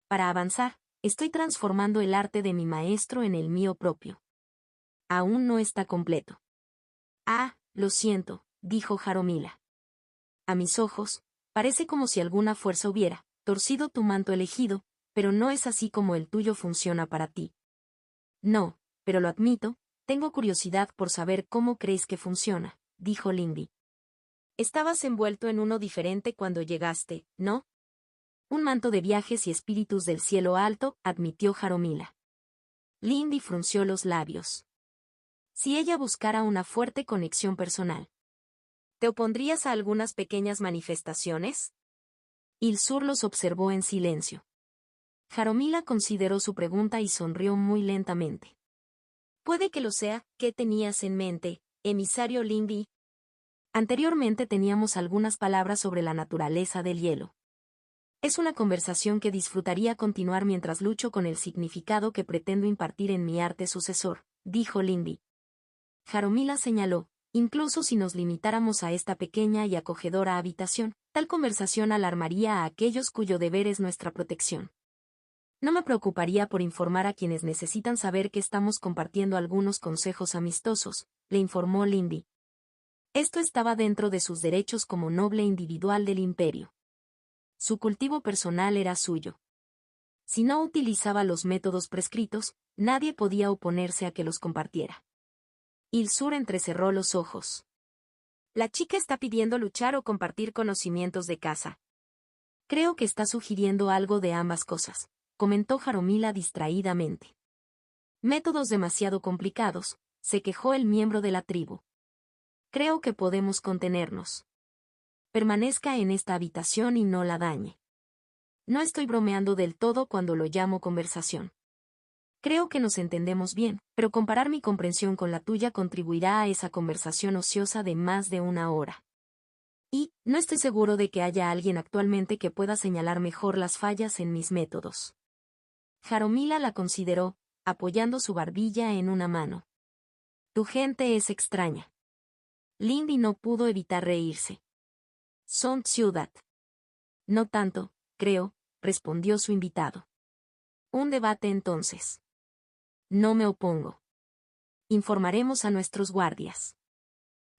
Para avanzar, estoy transformando el arte de mi maestro en el mío propio. Aún no está completo. Ah, lo siento, dijo Jaromila. A mis ojos, parece como si alguna fuerza hubiera torcido tu manto elegido, pero no es así como el tuyo funciona para ti. No, pero lo admito, tengo curiosidad por saber cómo crees que funciona, dijo Lindy. Estabas envuelto en uno diferente cuando llegaste, ¿no? Un manto de viajes y espíritus del cielo alto, admitió Jaromila. Lindy frunció los labios. Si ella buscara una fuerte conexión personal, ¿te opondrías a algunas pequeñas manifestaciones? Ilsur los observó en silencio. Jaromila consideró su pregunta y sonrió muy lentamente. Puede que lo sea. ¿Qué tenías en mente, emisario Lindy? Anteriormente teníamos algunas palabras sobre la naturaleza del hielo. Es una conversación que disfrutaría continuar mientras lucho con el significado que pretendo impartir en mi arte sucesor, dijo Lindy. Jaromila señaló, incluso si nos limitáramos a esta pequeña y acogedora habitación, tal conversación alarmaría a aquellos cuyo deber es nuestra protección. No me preocuparía por informar a quienes necesitan saber que estamos compartiendo algunos consejos amistosos, le informó Lindy. Esto estaba dentro de sus derechos como noble individual del imperio. Su cultivo personal era suyo. Si no utilizaba los métodos prescritos, nadie podía oponerse a que los compartiera. Ilsur entrecerró los ojos. La chica está pidiendo luchar o compartir conocimientos de caza. Creo que está sugiriendo algo de ambas cosas, comentó Jaromila distraídamente. Métodos demasiado complicados, se quejó el miembro de la tribu. Creo que podemos contenernos. Permanezca en esta habitación y no la dañe. No estoy bromeando del todo cuando lo llamo conversación. Creo que nos entendemos bien, pero comparar mi comprensión con la tuya contribuirá a esa conversación ociosa de más de una hora. Y, no estoy seguro de que haya alguien actualmente que pueda señalar mejor las fallas en mis métodos. Jaromila la consideró, apoyando su barbilla en una mano. Tu gente es extraña. Lindy no pudo evitar reírse. Son ciudad. No tanto, creo, respondió su invitado. Un debate entonces. No me opongo. Informaremos a nuestros guardias.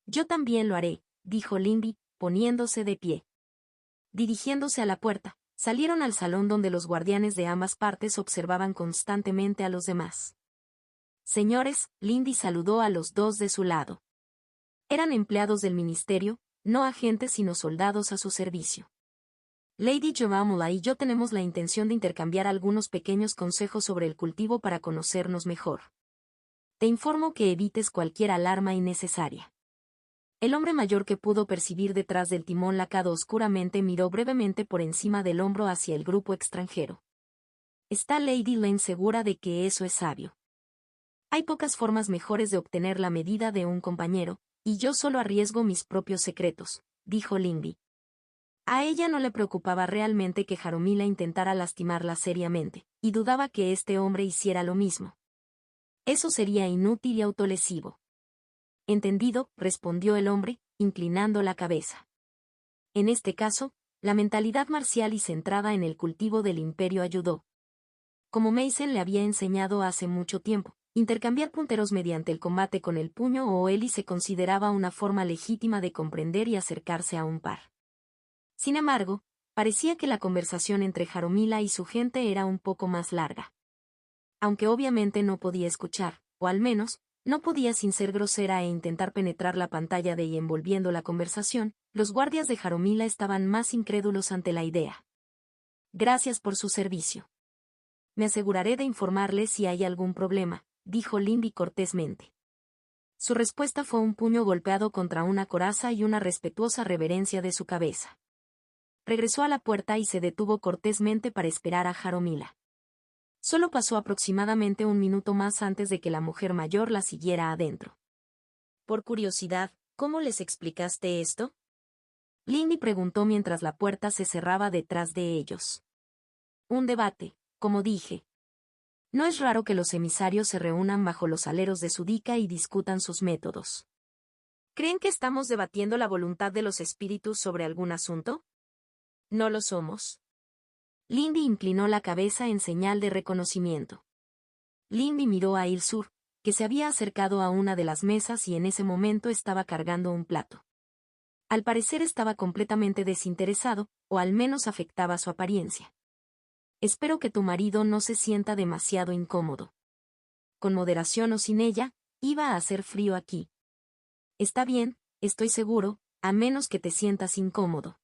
Yo también lo haré, dijo Lindy, poniéndose de pie. Dirigiéndose a la puerta, salieron al salón donde los guardianes de ambas partes observaban constantemente a los demás. Señores, Lindy saludó a los dos de su lado. Eran empleados del ministerio, no agentes sino soldados a su servicio. Lady Jomamula y yo tenemos la intención de intercambiar algunos pequeños consejos sobre el cultivo para conocernos mejor. Te informo que evites cualquier alarma innecesaria. El hombre mayor que pudo percibir detrás del timón lacado oscuramente miró brevemente por encima del hombro hacia el grupo extranjero. ¿Está Lady Lane segura de que eso es sabio? Hay pocas formas mejores de obtener la medida de un compañero, y yo solo arriesgo mis propios secretos, dijo Lindy. A ella no le preocupaba realmente que Jaromila intentara lastimarla seriamente, y dudaba que este hombre hiciera lo mismo. Eso sería inútil y autolesivo. Entendido, respondió el hombre, inclinando la cabeza. En este caso, la mentalidad marcial y centrada en el cultivo del imperio ayudó. Como Mason le había enseñado hace mucho tiempo, intercambiar punteros mediante el combate con el puño o Eli se consideraba una forma legítima de comprender y acercarse a un par. Sin embargo, parecía que la conversación entre Jaromila y su gente era un poco más larga. Aunque obviamente no podía escuchar, o al menos, no podía sin ser grosera e intentar penetrar la pantalla de y envolviendo la conversación, los guardias de Jaromila estaban más incrédulos ante la idea. Gracias por su servicio. Me aseguraré de informarle si hay algún problema, dijo Lindy cortésmente. Su respuesta fue un puño golpeado contra una coraza y una respetuosa reverencia de su cabeza. Regresó a la puerta y se detuvo cortésmente para esperar a Jaromila. Solo pasó aproximadamente un minuto más antes de que la mujer mayor la siguiera adentro. Por curiosidad, ¿cómo les explicaste esto? Lindy preguntó mientras la puerta se cerraba detrás de ellos. Un debate, como dije. No es raro que los emisarios se reúnan bajo los aleros de Sudica y discutan sus métodos. ¿Creen que estamos debatiendo la voluntad de los espíritus sobre algún asunto? No lo somos. Lindy inclinó la cabeza en señal de reconocimiento. Lindy miró a Ilsur, que se había acercado a una de las mesas y en ese momento estaba cargando un plato. Al parecer estaba completamente desinteresado, o al menos afectaba su apariencia. Espero que tu marido no se sienta demasiado incómodo. Con moderación o sin ella, iba a hacer frío aquí. Está bien, estoy seguro, a menos que te sientas incómodo.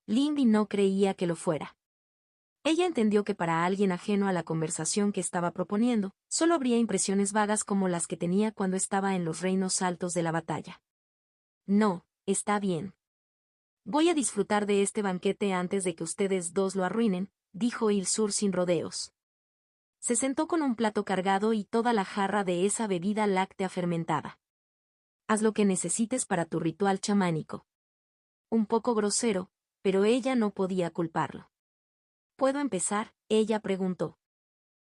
Lindy no creía que lo fuera. Ella entendió que para alguien ajeno a la conversación que estaba proponiendo, solo habría impresiones vagas como las que tenía cuando estaba en los reinos altos de la batalla. No, está bien. Voy a disfrutar de este banquete antes de que ustedes dos lo arruinen, dijo Ilsur sin rodeos. Se sentó con un plato cargado y toda la jarra de esa bebida láctea fermentada. Haz lo que necesites para tu ritual chamánico. Un poco grosero, pero ella no podía culparlo. ¿Puedo empezar?, ella preguntó.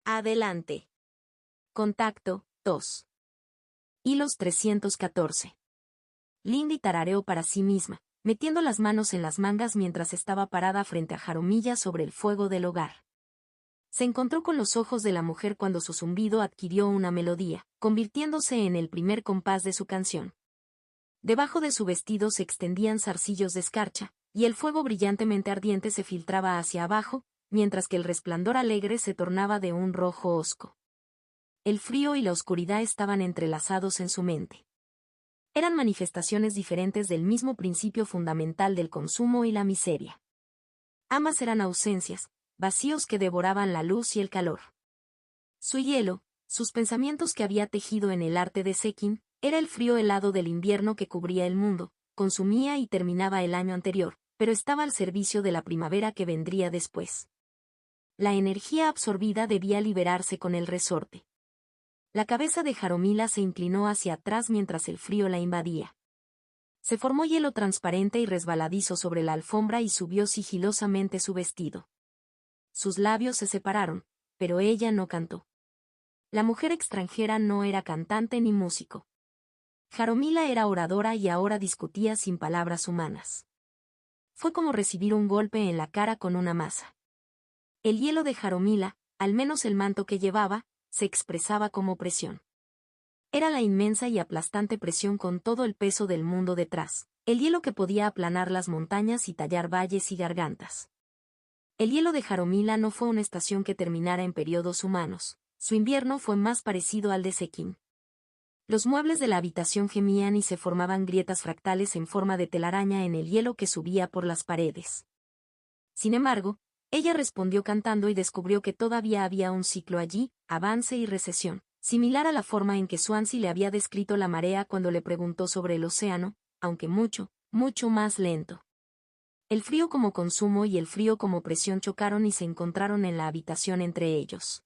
Adelante. Contacto, tos. Hilos 314. Lindy tarareó para sí misma, metiendo las manos en las mangas mientras estaba parada frente a Jaromilla sobre el fuego del hogar. Se encontró con los ojos de la mujer cuando su zumbido adquirió una melodía, convirtiéndose en el primer compás de su canción. Debajo de su vestido se extendían zarcillos de escarcha, y el fuego brillantemente ardiente se filtraba hacia abajo, mientras que el resplandor alegre se tornaba de un rojo hosco. El frío y la oscuridad estaban entrelazados en su mente. Eran manifestaciones diferentes del mismo principio fundamental del consumo y la miseria. Ambas eran ausencias, vacíos que devoraban la luz y el calor. Su hielo, sus pensamientos que había tejido en el arte de Sekin, era el frío helado del invierno que cubría el mundo, consumía y terminaba el año anterior, pero estaba al servicio de la primavera que vendría después. La energía absorbida debía liberarse con el resorte. La cabeza de Jaromila se inclinó hacia atrás mientras el frío la invadía. Se formó hielo transparente y resbaladizo sobre la alfombra y subió sigilosamente su vestido. Sus labios se separaron, pero ella no cantó. La mujer extranjera no era cantante ni músico. Jaromila era oradora y ahora discutía sin palabras humanas. Fue como recibir un golpe en la cara con una masa. El hielo de Jaromila, al menos el manto que llevaba, se expresaba como presión. Era la inmensa y aplastante presión con todo el peso del mundo detrás, el hielo que podía aplanar las montañas y tallar valles y gargantas. El hielo de Jaromila no fue una estación que terminara en periodos humanos, su invierno fue más parecido al de Sekin. Los muebles de la habitación gemían y se formaban grietas fractales en forma de telaraña en el hielo que subía por las paredes. Sin embargo, ella respondió cantando y descubrió que todavía había un ciclo allí, avance y recesión, similar a la forma en que Swansea le había descrito la marea cuando le preguntó sobre el océano, aunque mucho, mucho más lento. El frío como consumo y el frío como presión chocaron y se encontraron en la habitación entre ellos.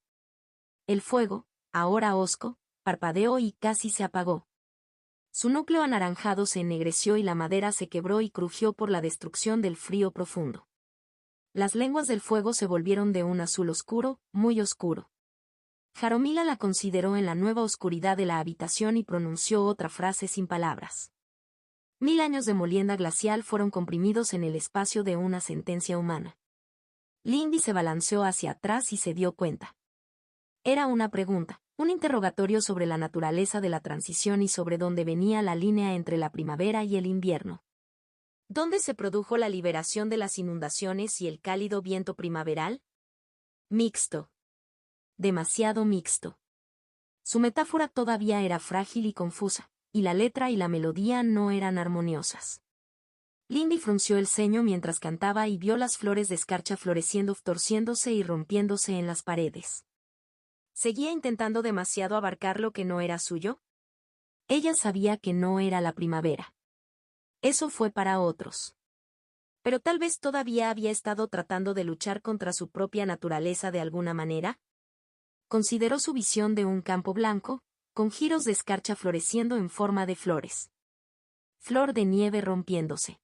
El fuego, ahora hosco, parpadeó y casi se apagó. Su núcleo anaranjado se ennegreció y la madera se quebró y crujió por la destrucción del frío profundo. Las lenguas del fuego se volvieron de un azul oscuro, muy oscuro. Jaromila la consideró en la nueva oscuridad de la habitación y pronunció otra frase sin palabras. 1000 años de molienda glacial fueron comprimidos en el espacio de una sentencia humana. Lindy se balanceó hacia atrás y se dio cuenta. Era una pregunta, un interrogatorio sobre la naturaleza de la transición y sobre dónde venía la línea entre la primavera y el invierno. ¿Dónde se produjo la liberación de las inundaciones y el cálido viento primaveral? Mixto. Demasiado mixto. Su metáfora todavía era frágil y confusa, y la letra y la melodía no eran armoniosas. Lindy frunció el ceño mientras cantaba y vio las flores de escarcha floreciendo, torciéndose y rompiéndose en las paredes. ¿Seguía intentando demasiado abarcar lo que no era suyo? Ella sabía que no era la primavera. Eso fue para otros. Pero tal vez todavía había estado tratando de luchar contra su propia naturaleza de alguna manera. Consideró su visión de un campo blanco, con giros de escarcha floreciendo en forma de flores. Flor de nieve rompiéndose.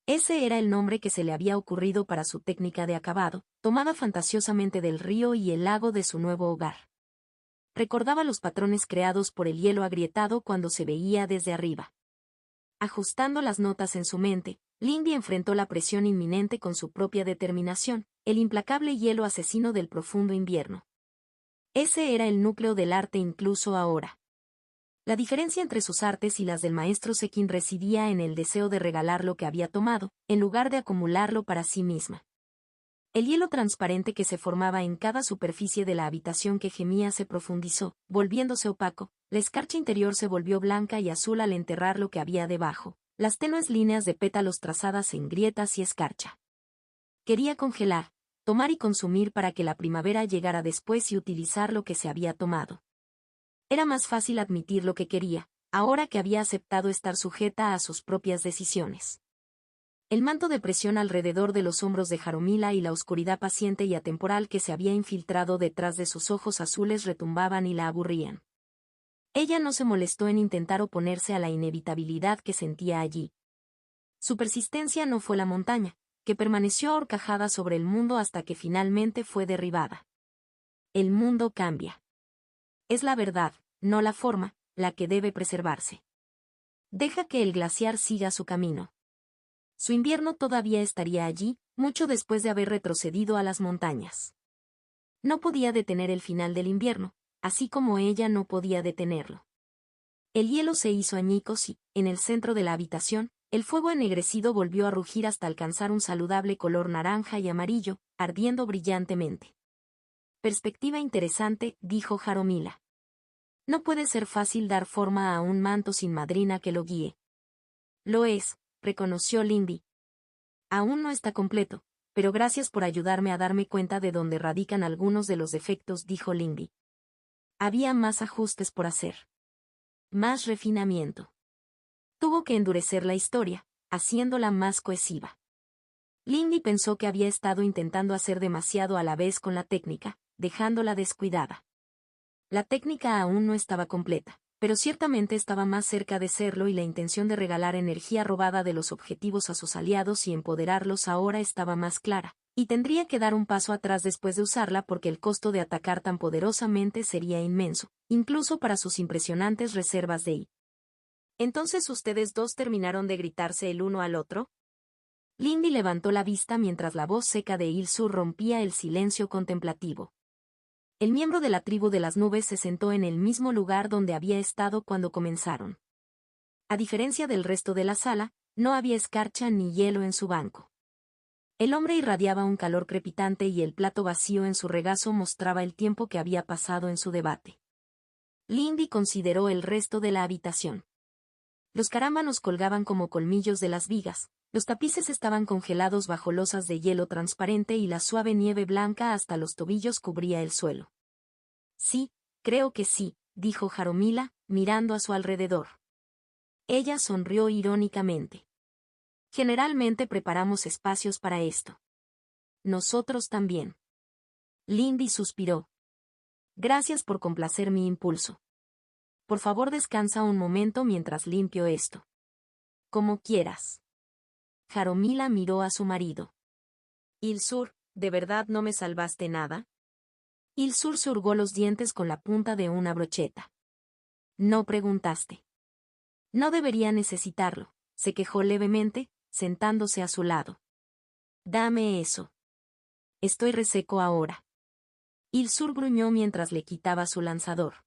Ese era el nombre que se le había ocurrido para su técnica de acabado, tomada fantasiosamente del río y el lago de su nuevo hogar. Recordaba los patrones creados por el hielo agrietado cuando se veía desde arriba. Ajustando las notas en su mente, Lindy enfrentó la presión inminente con su propia determinación, el implacable hielo asesino del profundo invierno. Ese era el núcleo del arte incluso ahora. La diferencia entre sus artes y las del maestro Sekin residía en el deseo de regalar lo que había tomado, en lugar de acumularlo para sí misma. El hielo transparente que se formaba en cada superficie de la habitación que gemía se profundizó, volviéndose opaco, la escarcha interior se volvió blanca y azul al enterrar lo que había debajo, las tenues líneas de pétalos trazadas en grietas y escarcha. Quería congelar, tomar y consumir para que la primavera llegara después y utilizar lo que se había tomado. Era más fácil admitir lo que quería, ahora que había aceptado estar sujeta a sus propias decisiones. El manto de presión alrededor de los hombros de Jaromila y la oscuridad paciente y atemporal que se había infiltrado detrás de sus ojos azules retumbaban y la aburrían. Ella no se molestó en intentar oponerse a la inevitabilidad que sentía allí. Su persistencia no fue la montaña, que permaneció ahorcajada sobre el mundo hasta que finalmente fue derribada. El mundo cambia. Es la verdad, no la forma, la que debe preservarse. Deja que el glaciar siga su camino. Su invierno todavía estaría allí, mucho después de haber retrocedido a las montañas. No podía detener el final del invierno, así como ella no podía detenerlo. El hielo se hizo añicos y, en el centro de la habitación, el fuego ennegrecido volvió a rugir hasta alcanzar un saludable color naranja y amarillo, ardiendo brillantemente. Perspectiva interesante, dijo Jaromila. No puede ser fácil dar forma a un manto sin madrina que lo guíe. Lo es, reconoció Lindy. Aún no está completo, pero gracias por ayudarme a darme cuenta de dónde radican algunos de los defectos, dijo Lindy. Había más ajustes por hacer. Más refinamiento. Tuvo que endurecer la historia, haciéndola más cohesiva. Lindy pensó que había estado intentando hacer demasiado a la vez con la técnica, dejándola descuidada. La técnica aún no estaba completa, pero ciertamente estaba más cerca de serlo y la intención de regalar energía robada de los objetivos a sus aliados y empoderarlos ahora estaba más clara, y tendría que dar un paso atrás después de usarla porque el costo de atacar tan poderosamente sería inmenso, incluso para sus impresionantes reservas de I. ¿Entonces ustedes dos terminaron de gritarse el uno al otro? Lindy levantó la vista mientras la voz seca de Ilsur rompía el silencio contemplativo. El miembro de la tribu de las nubes se sentó en el mismo lugar donde había estado cuando comenzaron. A diferencia del resto de la sala, no había escarcha ni hielo en su banco. El hombre irradiaba un calor crepitante y el plato vacío en su regazo mostraba el tiempo que había pasado en su debate. Lindy consideró el resto de la habitación. Los carámbanos colgaban como colmillos de las vigas, los tapices estaban congelados bajo losas de hielo transparente y la suave nieve blanca hasta los tobillos cubría el suelo. Sí, creo que sí, dijo Jaromila, mirando a su alrededor. Ella sonrió irónicamente. Generalmente preparamos espacios para esto. Nosotros también. Lindy suspiró. Gracias por complacer mi impulso. Por favor descansa un momento mientras limpio esto. Como quieras. Jaromila miró a su marido. Ilsur, ¿de verdad no me salvaste nada? Ilsur se hurgó los dientes con la punta de una brocheta. No preguntaste. No debería necesitarlo, se quejó levemente, sentándose a su lado. Dame eso. Estoy reseco ahora. Ilsur gruñó mientras le quitaba su lanzador.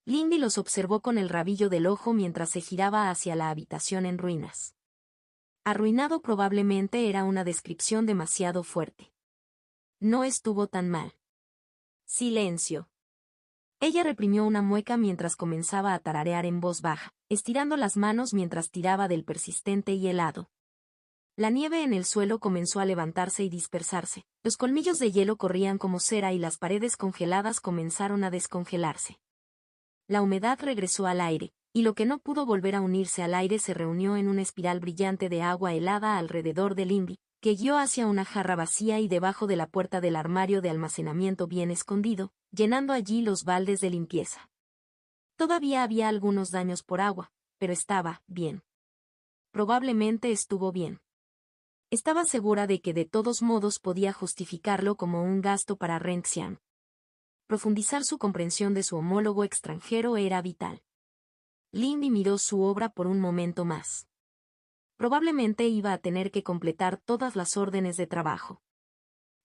Lindy los observó con el rabillo del ojo mientras se giraba hacia la habitación en ruinas. Arruinado probablemente era una descripción demasiado fuerte. No estuvo tan mal. Silencio. Ella reprimió una mueca mientras comenzaba a tararear en voz baja, estirando las manos mientras tiraba del persistente y helado. La nieve en el suelo comenzó a levantarse y dispersarse, los colmillos de hielo corrían como cera y las paredes congeladas comenzaron a descongelarse. La humedad regresó al aire, y lo que no pudo volver a unirse al aire se reunió en una espiral brillante de agua helada alrededor de Lindy, que guió hacia una jarra vacía y debajo de la puerta del armario de almacenamiento bien escondido, llenando allí los baldes de limpieza. Todavía había algunos daños por agua, pero estaba bien. Probablemente estuvo bien. Estaba segura de que de todos modos podía justificarlo como un gasto para Renxian. Profundizar su comprensión de su homólogo extranjero era vital. Lindy miró su obra por un momento más. Probablemente iba a tener que completar todas las órdenes de trabajo.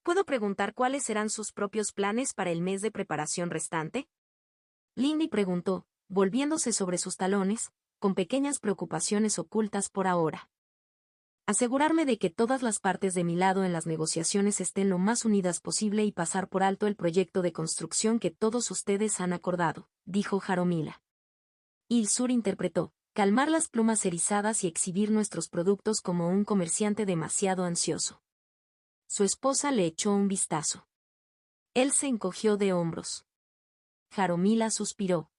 ¿Puedo preguntar cuáles serán sus propios planes para el mes de preparación restante? Lindy preguntó, volviéndose sobre sus talones, con pequeñas preocupaciones ocultas por ahora. Asegurarme de que todas las partes de mi lado en las negociaciones estén lo más unidas posible y pasar por alto el proyecto de construcción que todos ustedes han acordado, dijo Jaromila. Ilsur interpretó, calmar las plumas erizadas y exhibir nuestros productos como un comerciante demasiado ansioso. Su esposa le echó un vistazo. Él se encogió de hombros. Jaromila suspiró.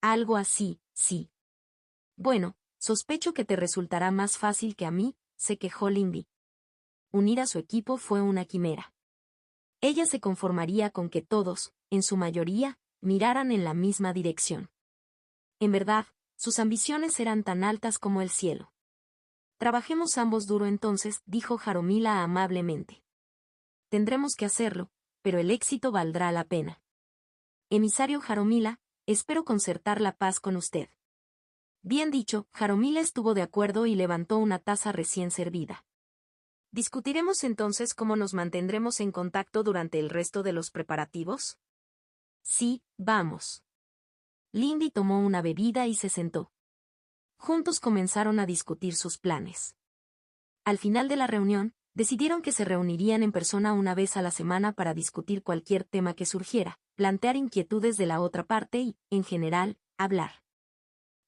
Algo así, sí. Bueno, sospecho que te resultará más fácil que a mí, se quejó Lindy. Unir a su equipo fue una quimera. Ella se conformaría con que todos, en su mayoría, miraran en la misma dirección. En verdad, sus ambiciones eran tan altas como el cielo. Trabajemos ambos duro entonces, dijo Jaromila amablemente. Tendremos que hacerlo, pero el éxito valdrá la pena. Emisario Jaromila, espero concertar la paz con usted. Bien dicho, Jaromila estuvo de acuerdo y levantó una taza recién servida. ¿Discutiremos entonces cómo nos mantendremos en contacto durante el resto de los preparativos? Sí, vamos. Lindy tomó una bebida y se sentó. Juntos comenzaron a discutir sus planes. Al final de la reunión, decidieron que se reunirían en persona una vez a la semana para discutir cualquier tema que surgiera, plantear inquietudes de la otra parte y, en general, hablar.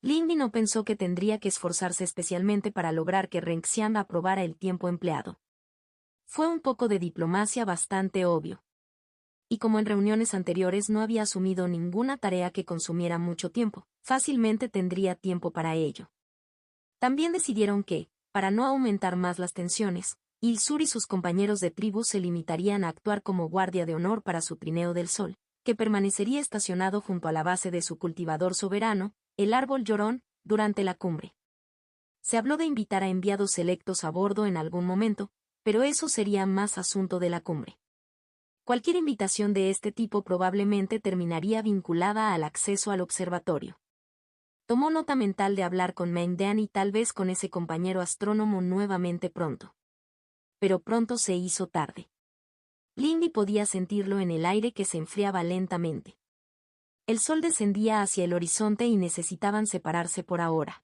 Lindy no pensó que tendría que esforzarse especialmente para lograr que Renxian aprobara el tiempo empleado. Fue un poco de diplomacia bastante obvio. Y como en reuniones anteriores no había asumido ninguna tarea que consumiera mucho tiempo, fácilmente tendría tiempo para ello. También decidieron que, para no aumentar más las tensiones, Ilsur y sus compañeros de tribu se limitarían a actuar como guardia de honor para su trineo del sol, que permanecería estacionado junto a la base de su cultivador soberano, el árbol llorón, durante la cumbre. Se habló de invitar a enviados selectos a bordo en algún momento, pero eso sería más asunto de la cumbre. Cualquier invitación de este tipo probablemente terminaría vinculada al acceso al observatorio. Tomó nota mental de hablar con Mengdan y tal vez con ese compañero astrónomo nuevamente pronto. Pero pronto se hizo tarde. Lindy podía sentirlo en el aire que se enfriaba lentamente. El sol descendía hacia el horizonte y necesitaban separarse por ahora.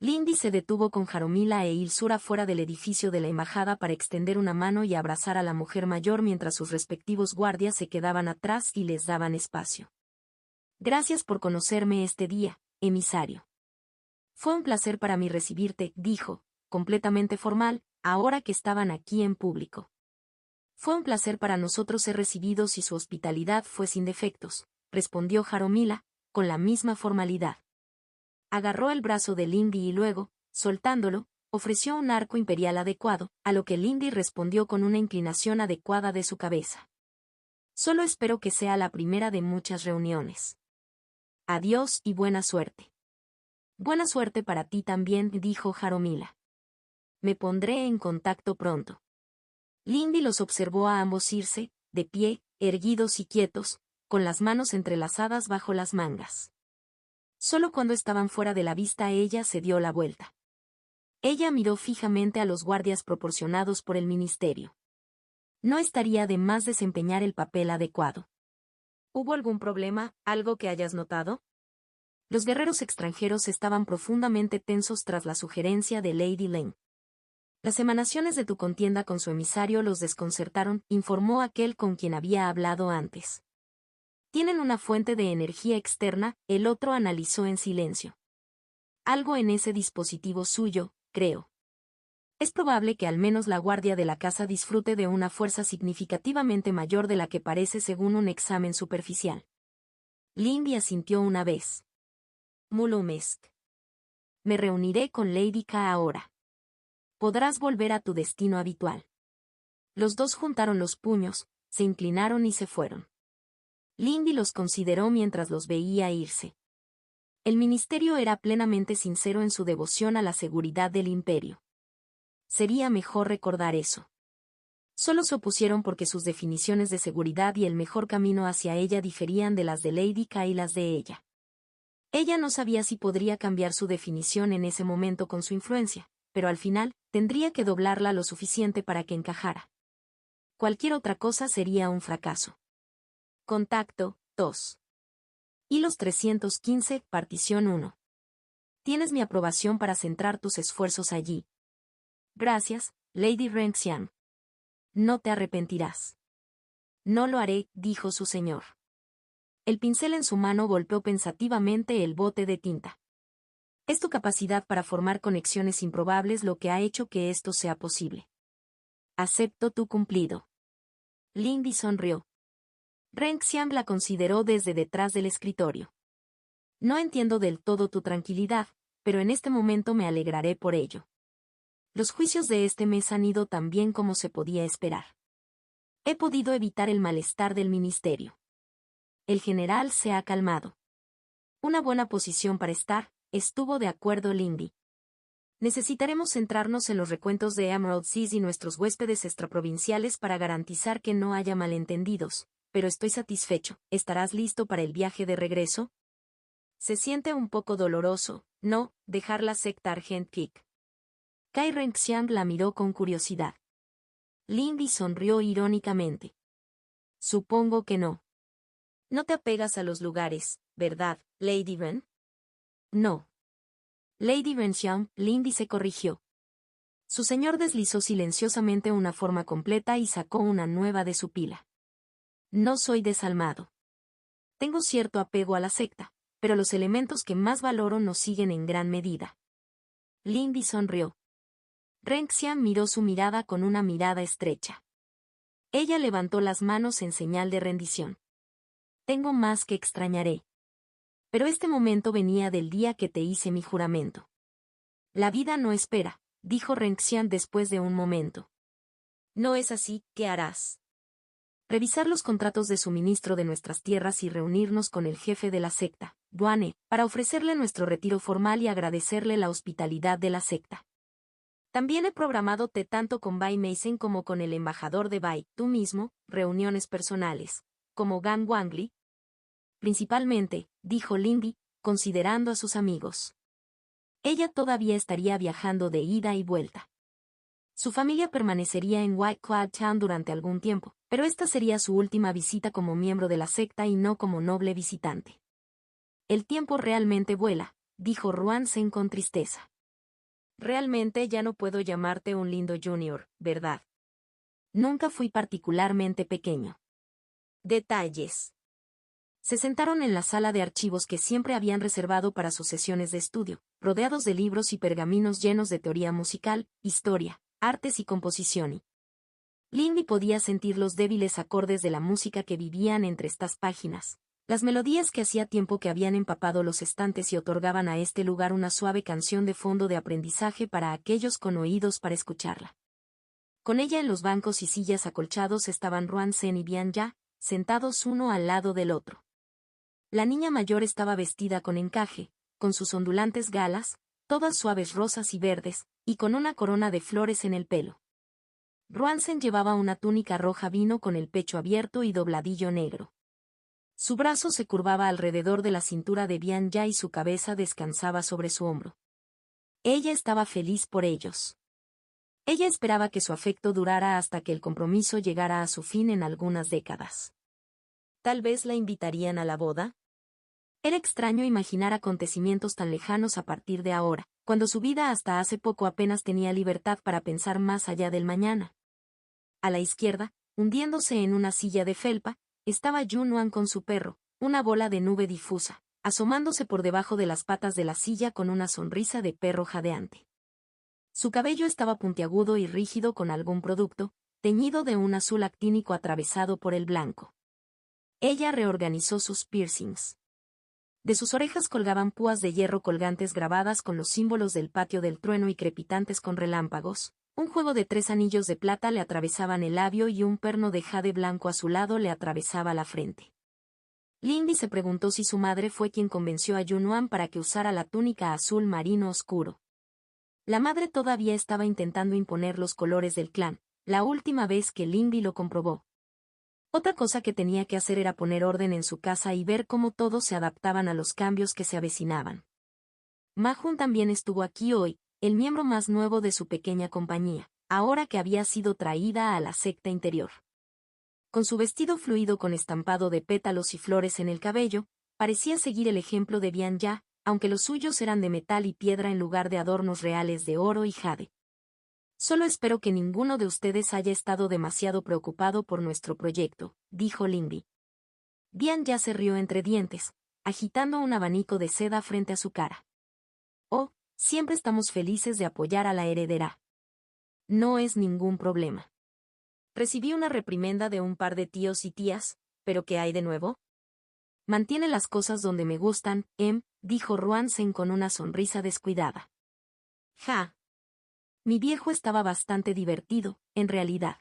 Lindy se detuvo con Jaromila e Ilsura fuera del edificio de la embajada para extender una mano y abrazar a la mujer mayor mientras sus respectivos guardias se quedaban atrás y les daban espacio. Gracias por conocerme este día, emisario. Fue un placer para mí recibirte, dijo, completamente formal, ahora que estaban aquí en público. Fue un placer para nosotros ser recibidos y su hospitalidad fue sin defectos, respondió Jaromila, con la misma formalidad. Agarró el brazo de Lindy y luego, soltándolo, ofreció un arco imperial adecuado, a lo que Lindy respondió con una inclinación adecuada de su cabeza. Solo espero que sea la primera de muchas reuniones. Adiós y buena suerte. Buena suerte para ti también, dijo Jaromila. Me pondré en contacto pronto. Lindy los observó a ambos irse, de pie, erguidos y quietos, con las manos entrelazadas bajo las mangas. Solo cuando estaban fuera de la vista ella se dio la vuelta. Ella miró fijamente a los guardias proporcionados por el ministerio. No estaría de más desempeñar el papel adecuado. ¿Hubo algún problema, algo que hayas notado? Los guerreros extranjeros estaban profundamente tensos tras la sugerencia de Lady Lane. Las emanaciones de tu contienda con su emisario los desconcertaron, informó aquel con quien había hablado antes. Tienen una fuente de energía externa, el otro analizó en silencio. Algo en ese dispositivo suyo, creo. Es probable que al menos la guardia de la casa disfrute de una fuerza significativamente mayor de la que parece según un examen superficial. Lindy asintió una vez. Mulumesk. Me reuniré con Lady K ahora. Podrás volver a tu destino habitual. Los dos juntaron los puños, se inclinaron y se fueron. Lindy los consideró mientras los veía irse. El ministerio era plenamente sincero en su devoción a la seguridad del imperio. Sería mejor recordar eso. Solo se opusieron porque sus definiciones de seguridad y el mejor camino hacia ella diferían de las de Lady K y las de ella. Ella no sabía si podría cambiar su definición en ese momento con su influencia, pero al final, tendría que doblarla lo suficiente para que encajara. Cualquier otra cosa sería un fracaso. Contacto, 2. Hilos 315, partición 1. Tienes mi aprobación para centrar tus esfuerzos allí. Gracias, Lady Renxian. No te arrepentirás. No lo haré, dijo su señor. El pincel en su mano golpeó pensativamente el bote de tinta. Es tu capacidad para formar conexiones improbables lo que ha hecho que esto sea posible. Acepto tu cumplido. Lindy sonrió. Renxiang la consideró desde detrás del escritorio. No entiendo del todo tu tranquilidad, pero en este momento me alegraré por ello. Los juicios de este mes han ido tan bien como se podía esperar. He podido evitar el malestar del ministerio. El general se ha calmado. Una buena posición para estar, estuvo de acuerdo Lindy. Necesitaremos centrarnos en los recuentos de Emerald Seas y nuestros huéspedes extraprovinciales para garantizar que no haya malentendidos, pero estoy satisfecho. ¿Estarás listo para el viaje de regreso? Se siente un poco doloroso, ¿no?, dejar la secta Argent Kick. Kai Renxiang la miró con curiosidad. Lindy sonrió irónicamente. Supongo que no. No te apegas a los lugares, ¿verdad, Lady Ren? No. Lady Renxiang, Lindy se corrigió. Su señor deslizó silenciosamente una forma completa y sacó una nueva de su pila. No soy desalmado. Tengo cierto apego a la secta, pero los elementos que más valoro nos siguen en gran medida. Lindy sonrió. Renxiang miró su mirada con una mirada estrecha. Ella levantó las manos en señal de rendición. Tengo más que extrañaré. Pero este momento venía del día que te hice mi juramento. La vida no espera, dijo Renxiang después de un momento. No es así, ¿qué harás? Revisar los contratos de suministro de nuestras tierras y reunirnos con el jefe de la secta, Duane, para ofrecerle nuestro retiro formal y agradecerle la hospitalidad de la secta. También he programado tanto con Bai Meisen como con el embajador de Bai, tú mismo, reuniones personales, como Gan Wangli. Principalmente, dijo Lindy, considerando a sus amigos. Ella todavía estaría viajando de ida y vuelta. Su familia permanecería en White Cloud Town durante algún tiempo, pero esta sería su última visita como miembro de la secta y no como noble visitante. El tiempo realmente vuela, dijo Ruanzen con tristeza. Realmente ya no puedo llamarte un lindo junior, ¿verdad? Nunca fui particularmente pequeño. Detalles. Se sentaron en la sala de archivos que siempre habían reservado para sus sesiones de estudio, rodeados de libros y pergaminos llenos de teoría musical, historia, artes y composición y Lindy podía sentir los débiles acordes de la música que vivían entre estas páginas, las melodías que hacía tiempo que habían empapado los estantes y otorgaban a este lugar una suave canción de fondo de aprendizaje para aquellos con oídos para escucharla. Con ella en los bancos y sillas acolchados estaban Ruanzen y Bianya, sentados uno al lado del otro. La niña mayor estaba vestida con encaje, con sus ondulantes galas, todas suaves rosas y verdes, y con una corona de flores en el pelo. Ruanzen llevaba una túnica roja vino con el pecho abierto y dobladillo negro. Su brazo se curvaba alrededor de la cintura de Bianya y su cabeza descansaba sobre su hombro. Ella estaba feliz por ellos. Ella esperaba que su afecto durara hasta que el compromiso llegara a su fin en algunas décadas. ¿Tal vez la invitarían a la boda? Era extraño imaginar acontecimientos tan lejanos a partir de ahora, cuando su vida hasta hace poco apenas tenía libertad para pensar más allá del mañana. A la izquierda, hundiéndose en una silla de felpa, estaba Yunuan con su perro, una bola de nube difusa, asomándose por debajo de las patas de la silla con una sonrisa de perro jadeante. Su cabello estaba puntiagudo y rígido con algún producto, teñido de un azul actínico atravesado por el blanco. Ella reorganizó sus piercings. De sus orejas colgaban púas de hierro colgantes grabadas con los símbolos del patio del trueno y crepitantes con relámpagos. Un juego de 3 anillos de plata le atravesaban el labio y un perno de jade blanco azulado le atravesaba la frente. Lindy se preguntó si su madre fue quien convenció a Yunuan para que usara la túnica azul marino oscuro. La madre todavía estaba intentando imponer los colores del clan, la última vez que Lindy lo comprobó. Otra cosa que tenía que hacer era poner orden en su casa y ver cómo todos se adaptaban a los cambios que se avecinaban. Mahun también estuvo aquí hoy, el miembro más nuevo de su pequeña compañía, ahora que había sido traída a la secta interior. Con su vestido fluido con estampado de pétalos y flores en el cabello, parecía seguir el ejemplo de Bianya, aunque los suyos eran de metal y piedra en lugar de adornos reales de oro y jade. Solo espero que ninguno de ustedes haya estado demasiado preocupado por nuestro proyecto, dijo Lindy. Bianya se rió entre dientes, agitando un abanico de seda frente a su cara. Oh, siempre estamos felices de apoyar a la heredera. No es ningún problema. Recibí una reprimenda de un par de tíos y tías, pero ¿qué hay de nuevo? Mantiene las cosas donde me gustan, dijo Ruansen con una sonrisa descuidada. Ja. Mi viejo estaba bastante divertido, en realidad.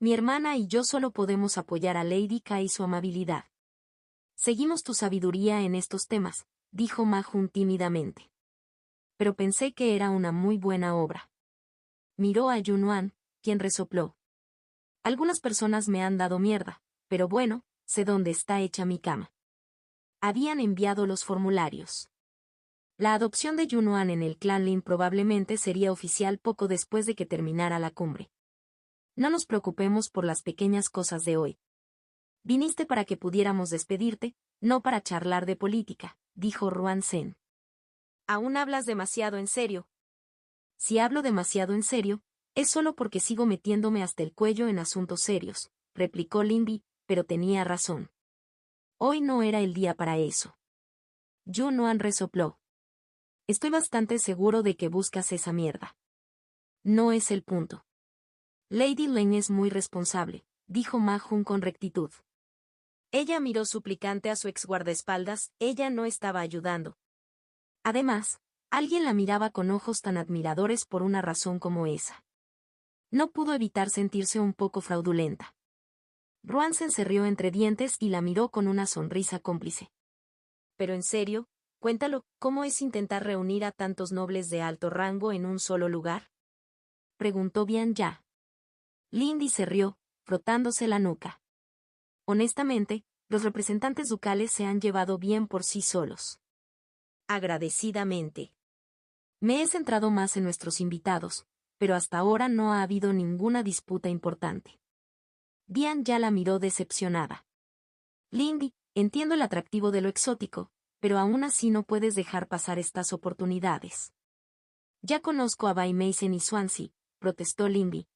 Mi hermana y yo solo podemos apoyar a Lady Ka y su amabilidad. Seguimos tu sabiduría en estos temas, dijo Ma Jun tímidamente. Pero pensé que era una muy buena obra. Miró a Yunuan, quien resopló. Algunas personas me han dado mierda, pero bueno, sé dónde está hecha mi cama. Habían enviado los formularios. La adopción de Yunuan en el clan Lin probablemente sería oficial poco después de que terminara la cumbre. No nos preocupemos por las pequeñas cosas de hoy. Viniste para que pudiéramos despedirte, no para charlar de política, dijo Ruansen. Aún hablas demasiado en serio. Si hablo demasiado en serio, es solo porque sigo metiéndome hasta el cuello en asuntos serios, replicó Linbi, pero tenía razón. Hoy no era el día para eso. Yunuan resopló. Estoy bastante seguro de que buscas esa mierda. No es el punto. Lady Len es muy responsable, dijo Ma Jun con rectitud. Ella miró suplicante a su ex guardaespaldas, ella no estaba ayudando. Además, alguien la miraba con ojos tan admiradores por una razón como esa. No pudo evitar sentirse un poco fraudulenta. Ruansen se rió entre dientes y la miró con una sonrisa cómplice. Pero en serio, cuéntalo, ¿cómo es intentar reunir a tantos nobles de alto rango en un solo lugar? Preguntó Bian Ya. Lindy se rió, frotándose la nuca. Honestamente, los representantes ducales se han llevado bien por sí solos. Agradecidamente. Me he centrado más en nuestros invitados, pero hasta ahora no ha habido ninguna disputa importante. Bian ya la miró decepcionada. Lindy, entiendo el atractivo de lo exótico, pero aún así no puedes dejar pasar estas oportunidades. Ya conozco a Bai Meisen y Swansea, protestó Lindy.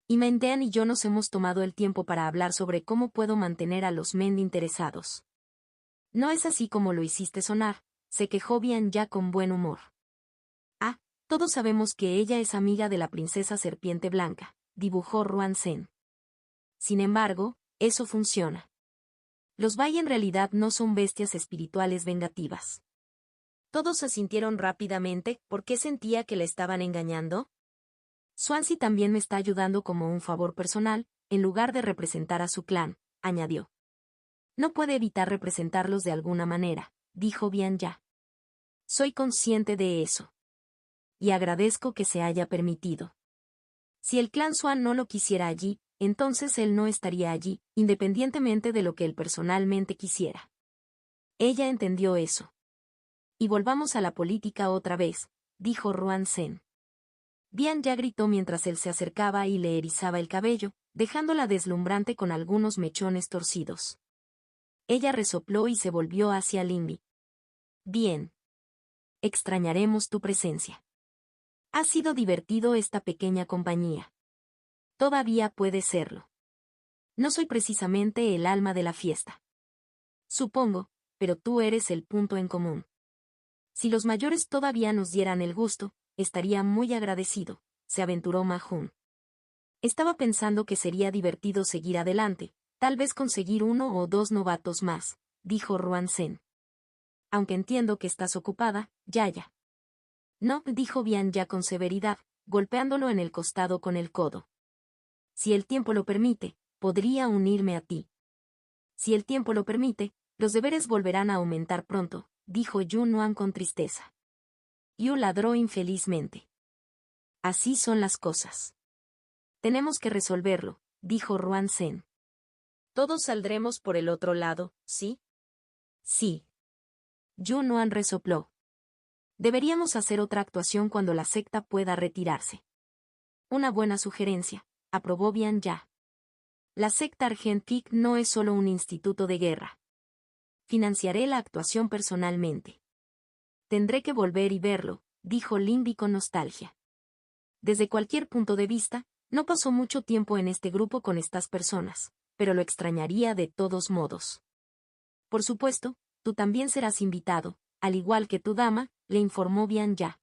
Y Mendean y yo nos hemos tomado el tiempo para hablar sobre cómo puedo mantener a los Mend interesados. No es así como lo hiciste sonar, se quejó Bian ya con buen humor. Ah, todos sabemos que ella es amiga de la princesa Serpiente Blanca, dibujó Ruansen. Sin embargo, eso funciona. Los Bai en realidad no son bestias espirituales vengativas. Todos asintieron rápidamente, ¿por qué sentía que la estaban engañando? Swansea también me está ayudando como un favor personal, en lugar de representar a su clan, añadió. No puede evitar representarlos de alguna manera, dijo Bian Ya. Soy consciente de eso. Y agradezco que se haya permitido. Si el clan Swan no lo quisiera allí, entonces él no estaría allí, independientemente de lo que él personalmente quisiera. Ella entendió eso. Y volvamos a la política otra vez, dijo Ruansen. Bian ya gritó mientras él se acercaba y le erizaba el cabello, dejándola deslumbrante con algunos mechones torcidos. Ella resopló y se volvió hacia Lindy. Bien. Extrañaremos tu presencia. Ha sido divertido esta pequeña compañía. Todavía puede serlo. No soy precisamente el alma de la fiesta. Supongo, pero tú eres el punto en común. Si los mayores todavía nos dieran el gusto, estaría muy agradecido, se aventuró Ma Jun. Estaba pensando que sería divertido seguir adelante, tal vez conseguir 1 o 2 novatos más, dijo Ruansen. Aunque entiendo que estás ocupada, Yaya. No, dijo Bian ya con severidad, golpeándolo en el costado con el codo. Si el tiempo lo permite, podría unirme a ti. Si el tiempo lo permite, los deberes volverán a aumentar pronto, dijo Yunuan con tristeza. Yu ladró infelizmente. Así son las cosas. Tenemos que resolverlo, dijo Ruansen. Todos saldremos por el otro lado, ¿sí? Sí. Yunuan resopló. Deberíamos hacer otra actuación cuando la secta pueda retirarse. Una buena sugerencia, aprobó Bian Ya. La secta Argentic no es solo un instituto de guerra. Financiaré la actuación personalmente. Tendré que volver y verlo, dijo Lindy con nostalgia. Desde cualquier punto de vista, no pasó mucho tiempo en este grupo con estas personas, pero lo extrañaría de todos modos. Por supuesto, tú también serás invitado, al igual que tu dama, le informó Bian Ya.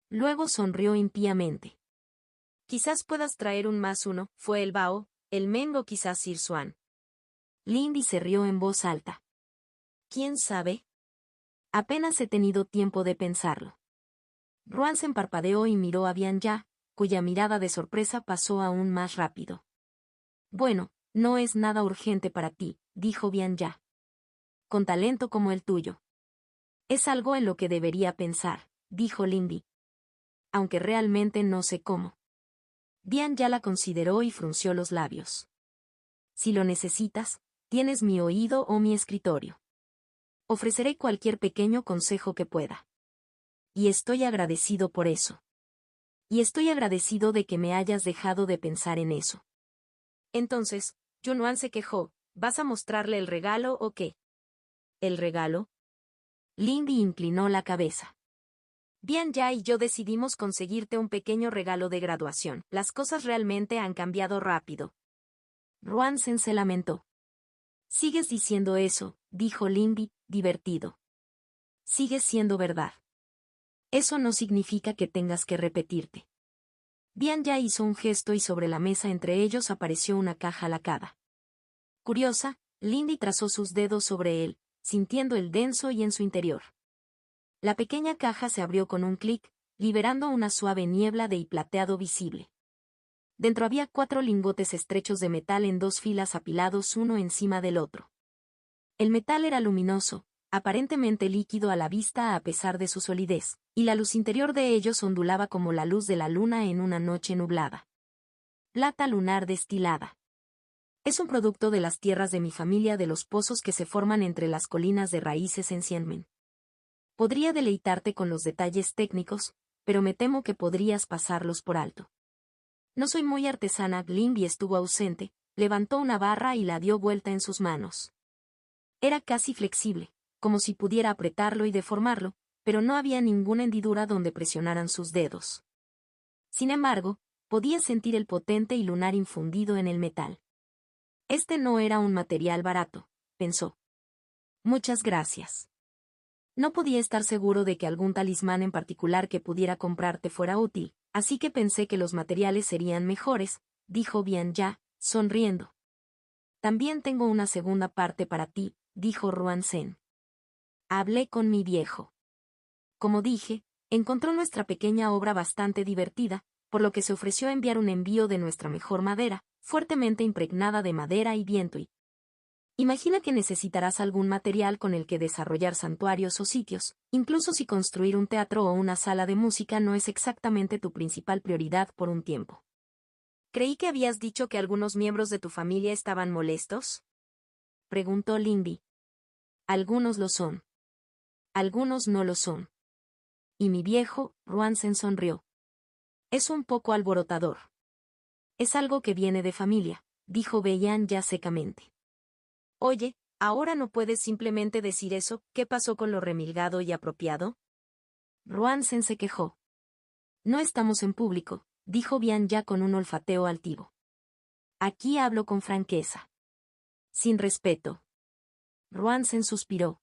Luego sonrió impíamente. Quizás puedas traer un +1, fue el Bao, el Meng o quizás Sir Swan. Lindy se rió en voz alta. ¿Quién sabe? Apenas he tenido tiempo de pensarlo. Ruan parpadeó y miró a Bian-ya, cuya mirada de sorpresa pasó aún más rápido. Bueno, no es nada urgente para ti, dijo Bian-ya. Con talento como el tuyo. Es algo en lo que debería pensar, dijo Lindy. Aunque realmente no sé cómo. Bian-ya la consideró y frunció los labios. Si lo necesitas, tienes mi oído o mi escritorio. Ofreceré cualquier pequeño consejo que pueda. Y estoy agradecido por eso. Y estoy agradecido de que me hayas dejado de pensar en eso. Entonces, Yunuan se quejó, ¿vas a mostrarle el regalo o qué? ¿El regalo? Lindy inclinó la cabeza. Bian-ya y yo decidimos conseguirte un pequeño regalo de graduación. Las cosas realmente han cambiado rápido. Ruan-sen se lamentó. Sigues diciendo eso, dijo Lindy, divertido. Sigues siendo verdad. Eso no significa que tengas que repetirte. Bian-ya hizo un gesto y sobre la mesa entre ellos apareció una caja lacada. Curiosa, Lindy trazó sus dedos sobre él, sintiendo el denso y en su interior. La pequeña caja se abrió con un clic, liberando una suave niebla de plateado visible. Dentro había 4 lingotes estrechos de metal en 2 filas apilados uno encima del otro. El metal era luminoso, aparentemente líquido a la vista a pesar de su solidez, y la luz interior de ellos ondulaba como la luz de la luna en una noche nublada. Plata lunar destilada. Es un producto de las tierras de mi familia de los pozos que se forman entre las colinas de raíces en Xianmen. Podría deleitarte con los detalles técnicos, pero me temo que podrías pasarlos por alto. No soy muy artesana. Lindy estuvo ausente, levantó una barra y la dio vuelta en sus manos. Era casi flexible, como si pudiera apretarlo y deformarlo, pero no había ninguna hendidura donde presionaran sus dedos. Sin embargo, podía sentir el potente y lunar infundido en el metal. Este no era un material barato, pensó. Muchas gracias. No podía estar seguro de que algún talismán en particular que pudiera comprarte fuera útil, así que pensé que los materiales serían mejores, dijo Bian-ya, sonriendo. También tengo una segunda parte para ti, dijo Ruan-sen. Hablé con mi viejo. Como dije, encontró nuestra pequeña obra bastante divertida, por lo que se ofreció a enviar un envío de nuestra mejor madera, fuertemente impregnada de madera y viento y... Imagina que necesitarás algún material con el que desarrollar santuarios o sitios, incluso si construir un teatro o una sala de música no es exactamente tu principal prioridad por un tiempo. Creí que habías dicho que algunos miembros de tu familia estaban molestos. Preguntó Lindy. Algunos lo son. Algunos no lo son. Y mi viejo, Ruan-sen sonrió. Es un poco alborotador. Es algo que viene de familia, dijo Bian-ya secamente. Oye, ¿ahora no puedes simplemente decir eso? ¿Qué pasó con lo remilgado y apropiado? Ruan-sen se quejó. No estamos en público, dijo Bian-ya con un olfateo altivo. Aquí hablo con franqueza. Sin respeto. Ruan-sen suspiró.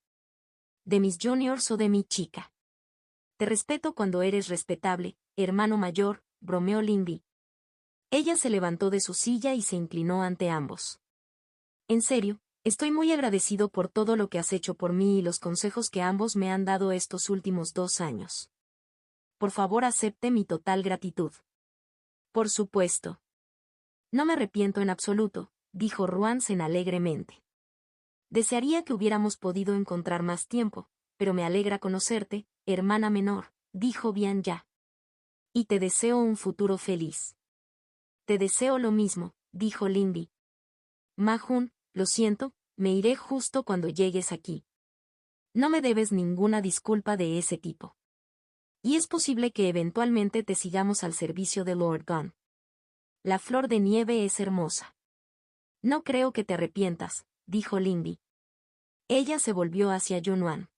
¿De mis juniors o de mi chica? Te respeto cuando eres respetable, hermano mayor, bromeó Lindy. Ella se levantó de su silla y se inclinó ante ambos. En serio, estoy muy agradecido por todo lo que has hecho por mí y los consejos que ambos me han dado estos últimos 2 años. Por favor, acepte mi total gratitud. Por supuesto. No me arrepiento en absoluto, dijo Ruan-sen alegremente. Desearía que hubiéramos podido encontrar más tiempo, pero me alegra conocerte, hermana menor, dijo Bian-ya. Y te deseo un futuro feliz. Te deseo lo mismo, dijo Lindy. Ma-jun, lo siento, me iré justo cuando llegues aquí. No me debes ninguna disculpa de ese tipo. Y es posible que eventualmente te sigamos al servicio de Lord Gunn. La flor de nieve es hermosa. No creo que te arrepientas, dijo Lindy. Ella se volvió hacia Yunuan.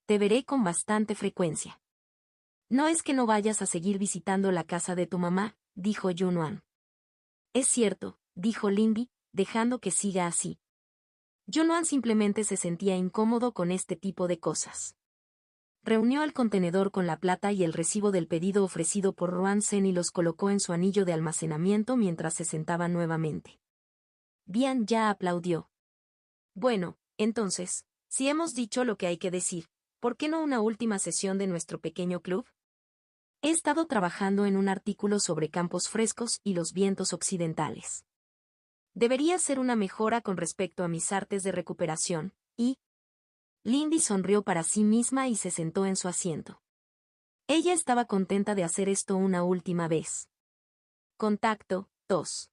Te veré con bastante frecuencia. No es que no vayas a seguir visitando la casa de tu mamá, dijo Yunuan. Es cierto, dijo Lindy, dejando que siga así. Yunuan simplemente se sentía incómodo con este tipo de cosas. Reunió el contenedor con la plata y el recibo del pedido ofrecido por Ruan Sen y los colocó en su anillo de almacenamiento mientras se sentaba nuevamente. Bian ya aplaudió. Bueno, entonces, si hemos dicho lo que hay que decir, ¿por qué no una última sesión de nuestro pequeño club? He estado trabajando en un artículo sobre campos frescos y los vientos occidentales. Debería ser una mejora con respecto a mis artes de recuperación, y... Lindy sonrió para sí misma y se sentó en su asiento. Ella estaba contenta de hacer esto una última vez. Contacto, tos.